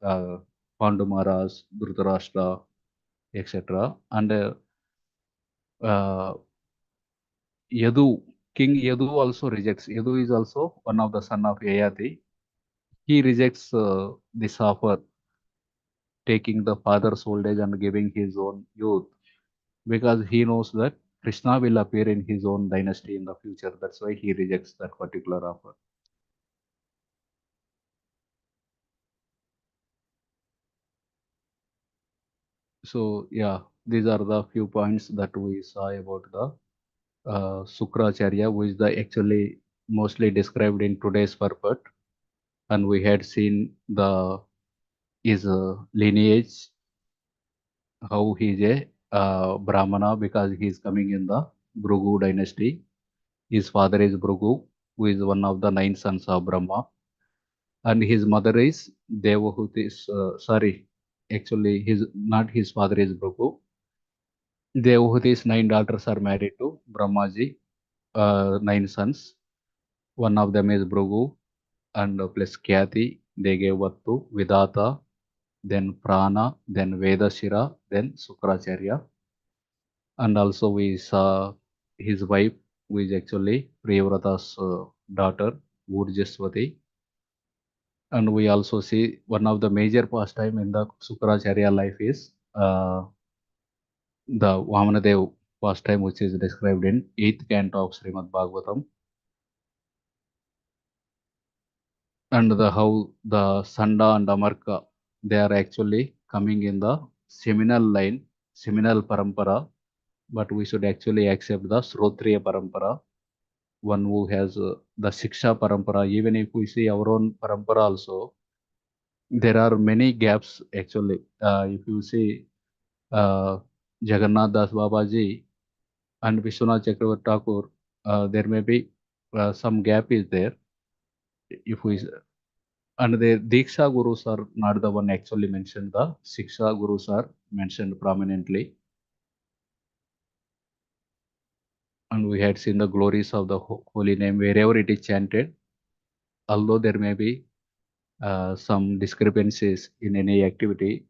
Pandu Maharaj, Dhritarashtra, etc. And Yadu, King Yadu also rejects. Yadu is also one of the son of Yayati. He rejects this offer, taking the father's old age and giving his own youth, because he knows that Krishna will appear in his own dynasty in the future. That's why he rejects that particular offer. So yeah, these are the few points that we saw about the Sukracharya, who is the actually mostly described in today's purport, and we had seen his lineage, how he is a Brahmana because he is coming in the Bhrigu dynasty. His father is Bhrigu, who is one of the 9 sons of Brahma, and his mother is Devahuti. Actually, his father is Bhrigu. Devahuti's 9 daughters are married to Brahmaji, 9 sons. One of them is Bhrigu, and plus Kyati. They gave birth to Vidata, then Prana, then Vedashira, then Sukracharya. And also we saw his wife, who is actually Priyavrata's daughter, Urjaswati. And we also see one of the major pastime in the Sukracharya life is the Vamanadev pastime, which is described in 8th canto of Srimad Bhagavatam. And how the Sanda and Amarka, they are actually coming in the seminal line, seminal parampara, but we should actually accept the Srotriya parampara, one who has the Shiksha parampara. Even if we see our own parampara also, there are many gaps actually. If you see Jagannath Das Babaji and Vishwanath Chakravarti Thakur, there may be some gap is there. If we and the Diksha Gurus are not the one actually mentioned. The Shiksha Gurus are mentioned prominently. And we had seen the glories of the holy name wherever it is chanted. Although there may be some discrepancies in any activity,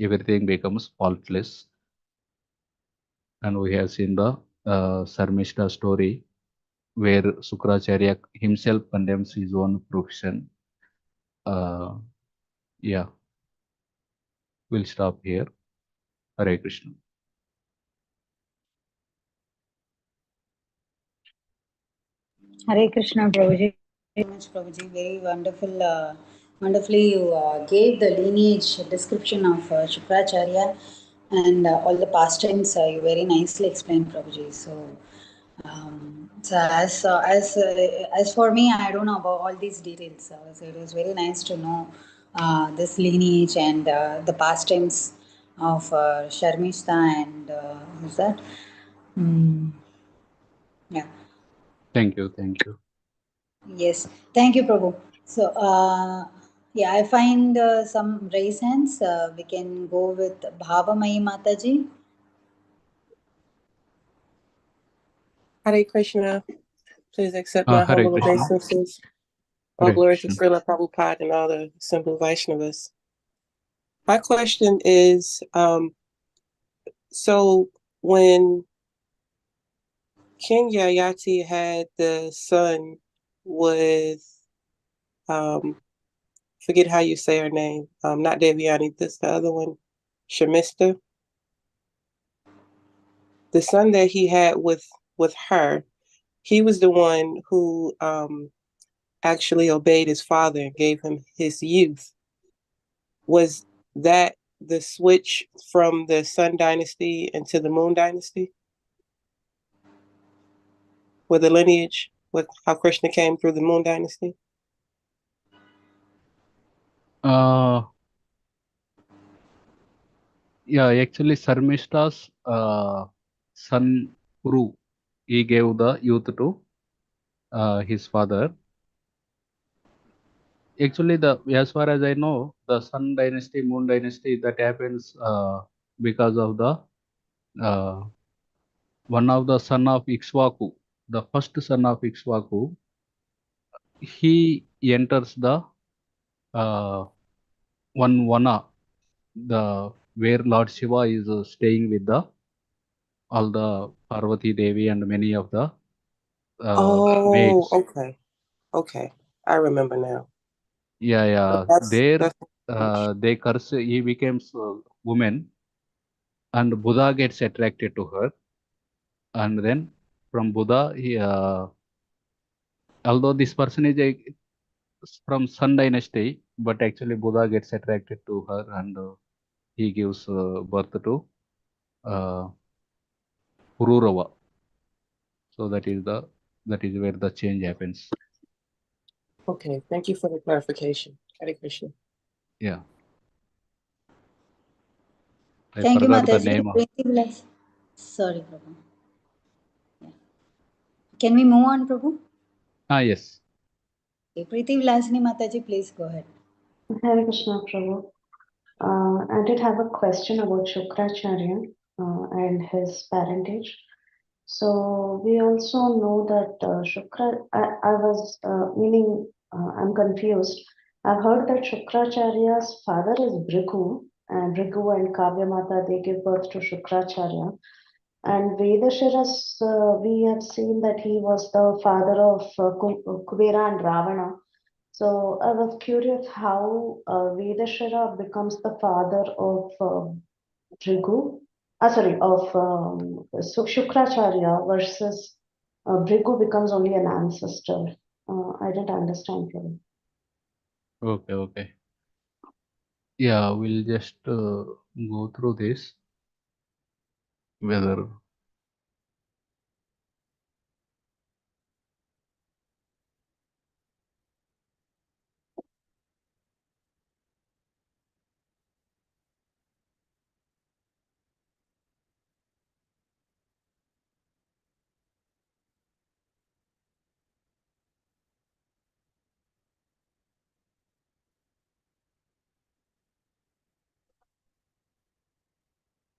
everything becomes faultless. And we have seen the Sarmishta story where Sukracharya himself condemns his own profession. Yeah, we'll stop here. Hare Krishna. Hare Krishna, Prabhuji. Very much, Prabhuji. Very wonderful Wonderfully, you gave the lineage description of Shukracharya and all the pastimes. You very nicely explained, Prabhuji. So as for me, I don't know about all these details. So it was very nice to know this lineage and the pastimes of Sharmishta and who's that? Yeah. Thank you. Thank you. Yes. Thank you, Prabhu. So, yeah, I find some raise hands. We can go with Bhavamayi Mataji. Hare Krishna. Please accept my Hare humble Krishna. obeisances. All Hare glory to Krishna. Srila Prabhupada and all the simple Vaishnavas. My question is, so when King Yayati had the son with, forget how you say her name, not Devyani, this the other one, Shamista. The son that he had with her, he was the one who actually obeyed his father and gave him his youth. Was that the switch from the Sun Dynasty into the Moon Dynasty? With the lineage, with how Krishna came through the Moon Dynasty? Yeah, actually, Sarmishta's son Kuru, he gave the youth to his father. Actually, as far as I know, the Sun Dynasty, Moon Dynasty, that happens because of the one of the son of Ikshvaku, the first son of Ikshvaku. He enters the one Vana, the where Lord Shiva is staying with all the Parvati Devi and many of the maids. Okay, I remember now. Yeah. There, they curse. He becomes a woman, and Buddha gets attracted to her, and then from Buddha, he, although this person is from Sun Dynasty, but actually Buddha gets attracted to her, and he gives birth to Pururava. So that is where the change happens. Okay, thank you for the clarification. Hare Krishna. Yeah. I Thank you, forgot the Mataji. name. Sorry, Prabhu. Yeah. Can we move on, Prabhu? Yes. Okay, Preeti Vilasini Mataji, please go ahead. Hare Krishna, Prabhu. I did have a question about Shukracharya and his parentage. So we also know that Shukra, I was meaning, I'm confused. I've heard that Shukracharya's father is Bhrigu, and Bhrigu and Kavyamata, they give birth to Shukracharya. And Vedashiras, we have seen that he was the father of Kubera and Ravana. So I was curious how Vedashara becomes the father of Bhrigu, of Shukracharya versus Bhrigu becomes only an ancestor. I didn't understand really. Okay. Yeah, we'll just go through this. Whether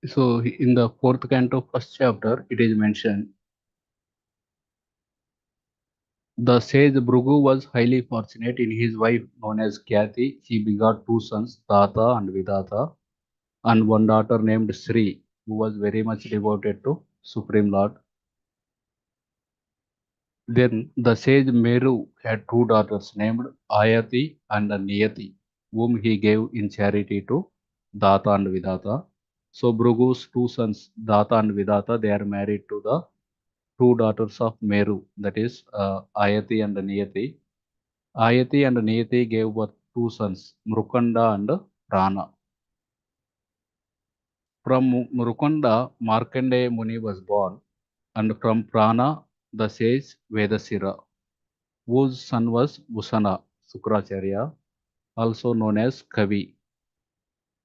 so in the fourth canto, first chapter, it is mentioned. The sage Bhrigu was highly fortunate in his wife known as Kyati. He begot two sons, Tata and Vidata, and one daughter named Sri, who was very much devoted to Supreme Lord. Then the sage Meru had two daughters named Ayati and Niyati, whom he gave in charity to Data and Vidata. So Bhrigu's two sons, Data and Vidata, they are married to the two daughters of Meru, that is Ayati and Niyati. Ayati and Niyati gave birth two sons, Mrukanda and Prana. From Mrukanda, Markandeya Muni was born, and from Prana, the sage Vedasira, whose son was Usana, Sukracharya, also known as Kavi.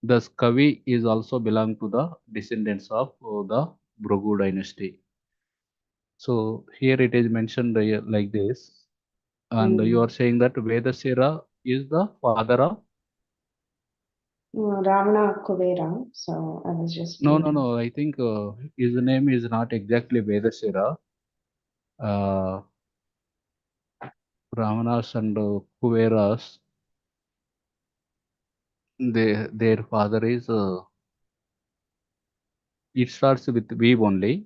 Thus, Kavi is also belong to the descendants of the Bhrigu dynasty. So here it is mentioned like this, and you are saying that Vedasira is the father of. Ravana Kuvera. So I was just. No. I think his name is not exactly Vedasira. Brahmanas and Kuveras, their father is. It starts with V only.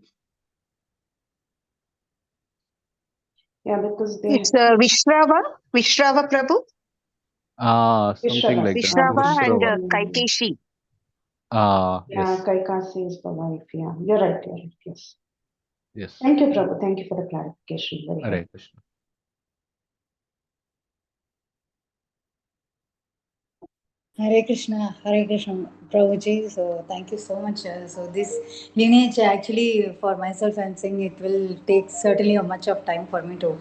Yeah, because they. It's Vishrava Prabhu. Something like that. Vishrava and Vishrava. Kaikeshi. Yeah, Yes. Kaikasi is the wife. Yeah, you're right. Yes. Yes. Thank you, Prabhu. Thank you for the clarification. Very Hare Krishna. Hare Krishna, Prabhuji. So thank you so much. So this lineage actually, for myself, I'm saying it will take certainly a much of time for me to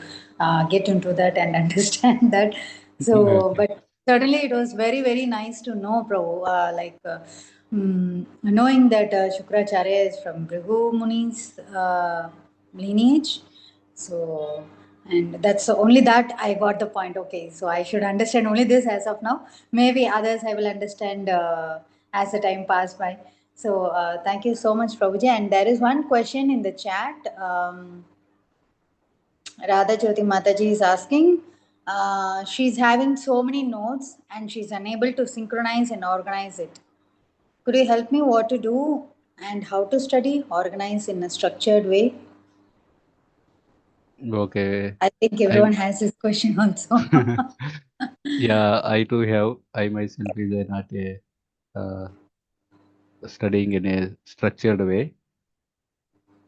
get into that and understand that. So, but certainly it was very, very nice to know, Prabhu, knowing that Shukracharya is from Bhrigu Muni's lineage. So, and that's only that I got the point. Okay, so I should understand only this as of now. Maybe others I will understand as the time pass by. So, thank you so much, Prabhuji. And there is one question in the chat. Radha Jyoti Mataji is asking. She's having so many notes and she's unable to synchronize and organize it. Could you help me what to do and how to study, organize in a structured way? Okay. I think everyone has this question also. Yeah, I too have. I myself is not studying in a structured way.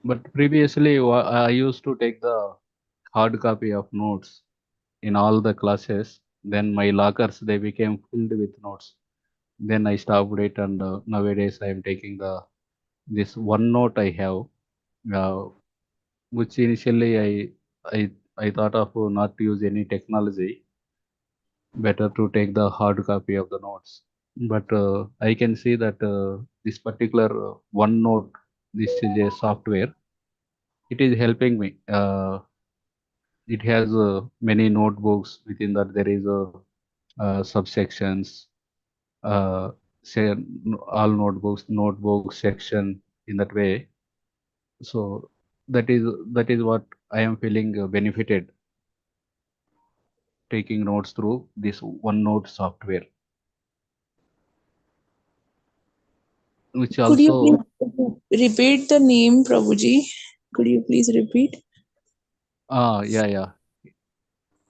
But previously, I used to take the hard copy of notes in all the classes. Then my lockers, they became filled with notes. Then I stopped it, and nowadays I am taking this one note I have, which initially I thought of not to use any technology. Better to take the hard copy of the notes. But I can see that this particular OneNote, this is a software. It is helping me. It has many notebooks. Within that, there is subsections. Say all notebooks section in that way. So that is what I am feeling benefited taking notes through this OneNote software, which Could you also. please repeat the name, Prabhuji? Could you please repeat? Yeah.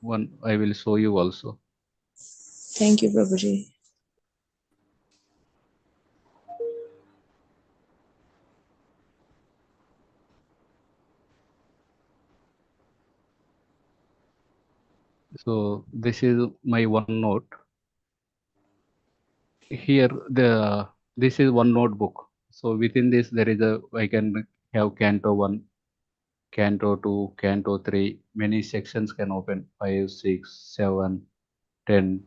One I will show you also. Thank you, Prabhuji. So this is my OneNote. Here this is one notebook. So within this there is I can have Canto 1, Canto 2, Canto 3. Many sections can open 5, 6, 7, 10.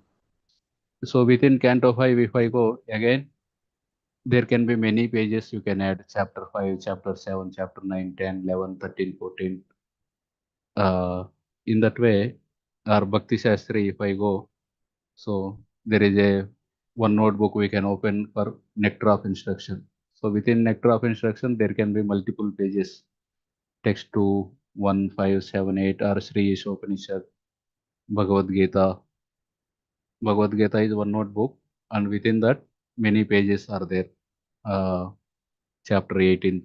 So within Canto 5, if I go again, there can be many pages you can add. Chapter 5, Chapter 7, Chapter 9, 10, 11, 13, 14. In that way, our Bhakti Shastri, if I go, so there is a one notebook we can open for nectar of instruction. So within nectar of instruction, there can be multiple pages. Text 2, 1, 5, 7, 8, or Sri Ishopanishad, Bhagavad Gita. Bhagavad Gita is one notebook, and within that, many pages are there. Chapter 18.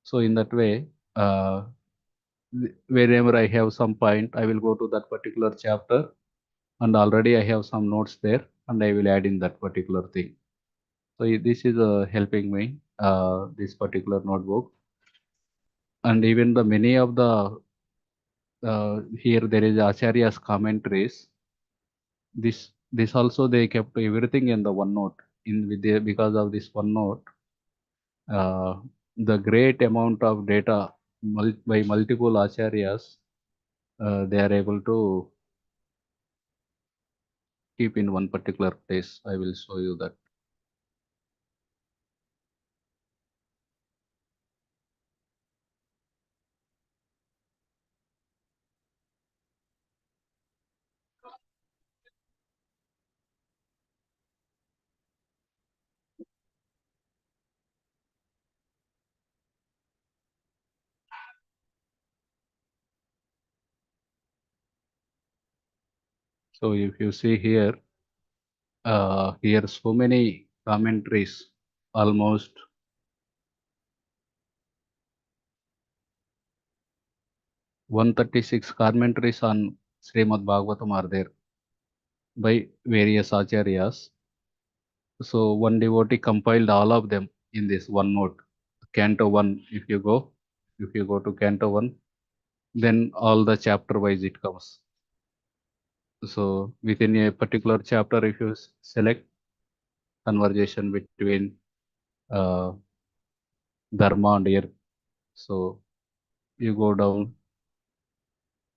So in that way, wherever I have some point, I will go to that particular chapter, and already I have some notes there, and I will add in that particular thing. So this is helping me, this particular notebook. And even the many of the here there is Acharya's commentaries. This This also they kept everything in the one note. Because of this one note, the great amount of data by multiple acharyas, they are able to keep in one particular place. I will show you that. So if you see here, here so many commentaries, almost 136 commentaries on Srimad Bhagavatam are there by various acharyas. So one devotee compiled all of them in this one note. Canto 1, if you go to Canto 1, then all the chapter wise it comes. So within a particular chapter, if you select conversation between Dharma and Earth, so you go down.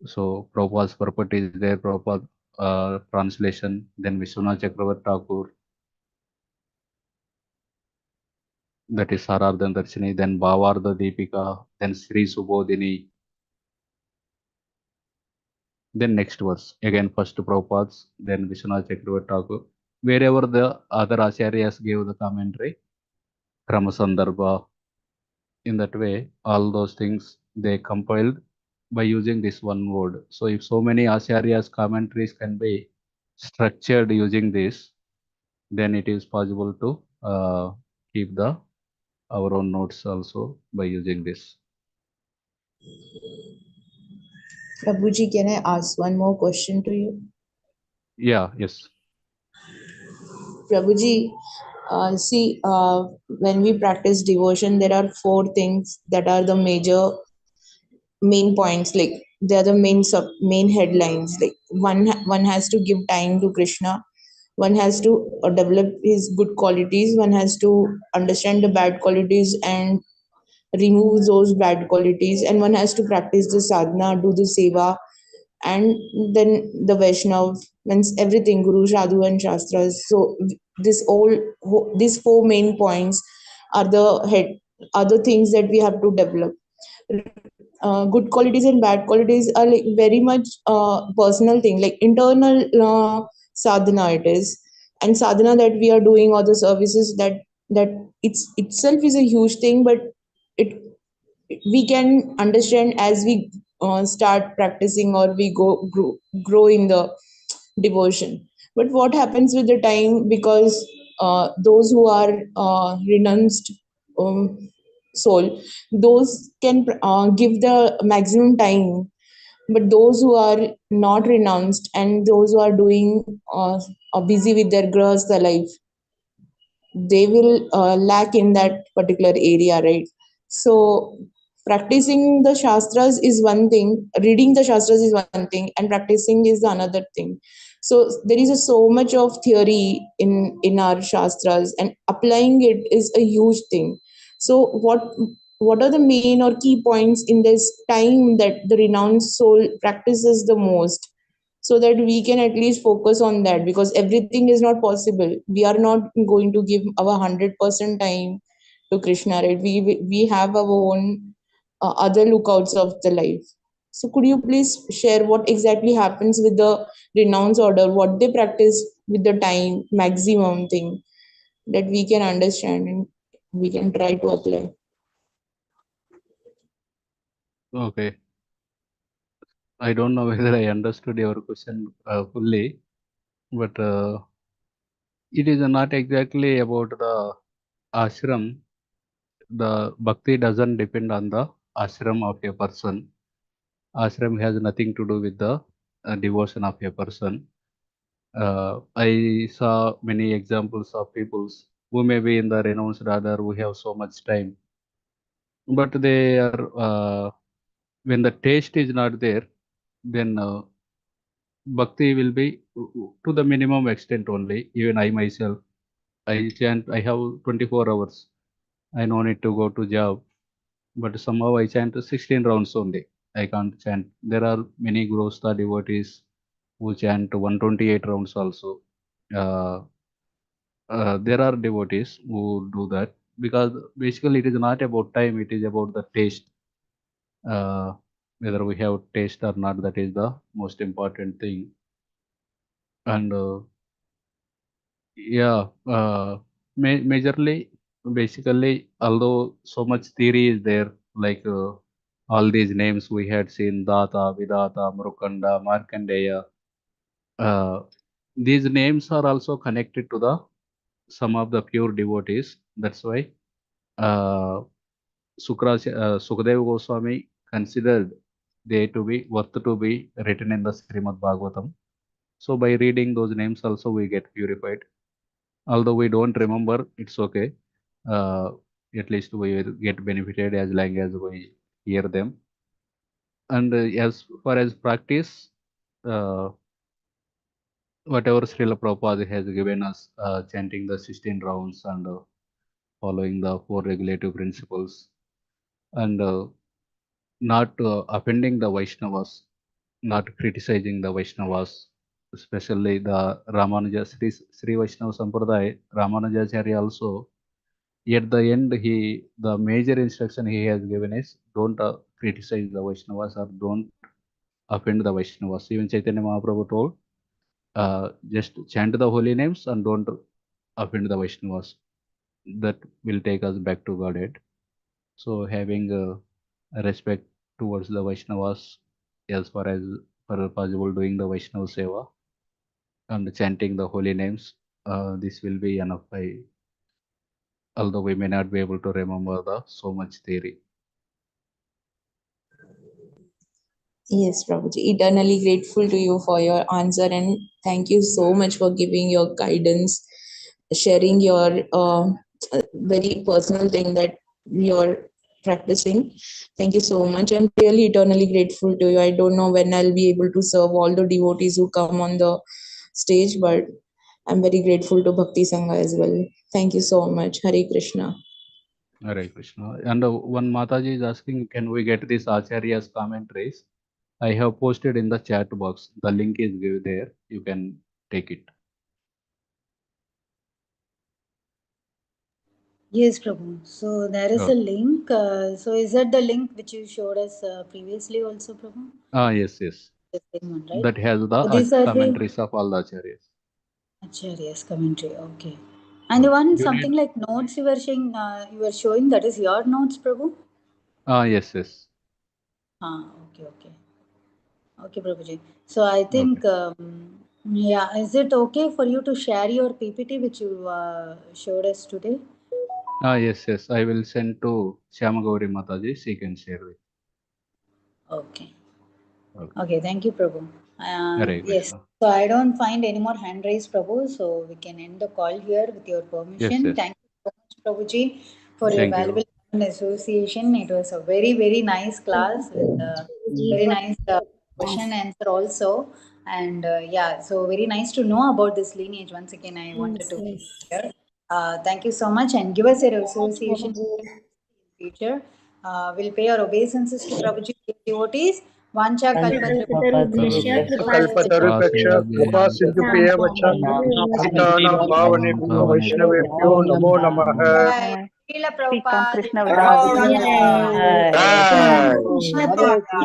So Prabhupada's purport is there, Prabhupada translation, then Vishwanath Chakravarti Thakur, that is Sarardhan Darshini, then Bhavartha Deepika, then Sri Subodhini, then next verse, again first Prabhupada's, then Vishwanath Chakravarti Thakur. Wherever the other acharyas gave the commentary, Krama Sandarbha, in that way, all those things they compiled by using this one word. So if so many acharyas commentaries can be structured using this, then it is possible to keep our own notes also by using this. Prabhuji, can I ask one more question to you? Yeah, yes. Prabhuji, when we practice devotion, there are four things that are the main points. Like they are the main headlines. Like one has to give time to Krishna. One has to develop his good qualities. One has to understand the bad qualities and remove those bad qualities. And one has to practice the sadhana, do the seva, and then the Vaishnav means everything, Guru, Sadhu, and Shastras. So these four main points are the things that we have to develop. Good qualities and bad qualities are like very much personal thing, like internal sadhana it is, and sadhana that we are doing or the services that itself is a huge thing, but it we can understand as we start practicing or we grow in the devotion. But what happens with the time, because those who are renounced soul, those can give the maximum time, but those who are not renounced and those who are doing are busy with their grahastha life, they will lack in that particular area, right? So practicing the shastras is one thing, reading the shastras is one thing, and practicing is another thing. So there is so much of theory in our shastras, and applying it is a huge thing. So what are the main or key points in this time that the renounced soul practices the most, so that we can at least focus on that? Because everything is not possible. We are not going to give our 100% time to Krishna, right? We have our own other lookouts of the life. So could you please share what exactly happens with the renounce order, what they practice with the time maximum thing, that we can understand and we can try to apply? Okay. I don't know whether I understood your question fully, but it is not exactly about the ashram. The bhakti doesn't depend on the ashram of a person. Ashram has nothing to do with the devotion of a person. I saw many examples of people who may be in the renounced order, who have so much time, but they are when the taste is not there, then bhakti will be to the minimum extent only. Even I myself, I chant, I have 24 hours. I no need to go to job, but somehow I chant 16 rounds only. I can't chant. There are many Grostha devotees who chant 128 rounds also. There are devotees who do that because basically it is not about time, it is about the taste. Whether we have taste or not, that is the most important thing. And yeah, majorly, basically, although so much theory is there, like all these names we had seen, Data, Vidata, Mrukanda, Markandeya, these names are also connected to the some of the pure devotees. That's why Sukadeva Goswami considered they to be worth to be written in the Srimad Bhagavatam. So by reading those names also we get purified. Although we don't remember, it's okay. At least we will get benefited as long as we hear them. And as far as practice, whatever Srila Prabhupada has given us, chanting the 16 rounds and following the 4 regulative principles, and not offending the Vaishnavas, not criticizing the Vaishnavas, especially the Ramanuja, Sri Vaishnava Sampradaya, Ramanujacharya also. At the end, the major instruction he has given is don't criticize the Vaishnavas or don't offend the Vaishnavas. Even Chaitanya Mahaprabhu told, just chant the holy names and don't offend the Vaishnavas. That will take us back to Godhead. So having respect towards the Vaishnavas as far as possible, doing the Vaishnava Seva and chanting the holy names, this will be enough. Although we may not be able to remember so much theory. Yes, Prabhuji. Eternally grateful to you for your answer, and thank you so much for giving your guidance, sharing your very personal thing that you're practicing. Thank you so much. I'm really eternally grateful to you. I don't know when I'll be able to serve all the devotees who come on the stage, but I'm very grateful to Bhakti Sangha as well. Thank you so much. Hare Krishna. Hare Krishna. And one Mataji is asking, can we get this Acharya's commentaries? I have posted in the chat box. The link is given there. You can take it. Yes, Prabhu. So there is a link. So is that the link which you showed us previously also, Prabhu? Yes. The same one, right? That has So the these are the commentaries of all the Acharyas. Acharyas commentary. Okay. And the one something like notes you were showing, that is your notes, Prabhu? Yes. Okay. Okay, Prabhuji. So I think, yeah, is it okay for you to share your PPT which you showed us today? Yes. I will send to Shyamagauri Mataji. She can share with. Okay, thank you, Prabhu. Hare Yes, Krishna. so I don't find any more hand raised, Prabhu, so we can end the call here with your permission. Yes. Thank you so much, Prabhuji, for your Thank you. valuable association. It was a very, very nice class with very nice question answer also. And yeah, so very nice to know about this lineage. Once again, I wanted to share. Thank you so much, and give us your association in future. We'll pay our obeisances to Prabhuji devotees. Vancha kalpatarubhyascha कल्पतरुभ्यश्च कृपा सिन्धुभ्यः च पतितानां पावनेभ्यो वैष्णवेभ्यो नमो नमः। Srila Srikanth Prabhupada. Krishna Vidhava. Jai.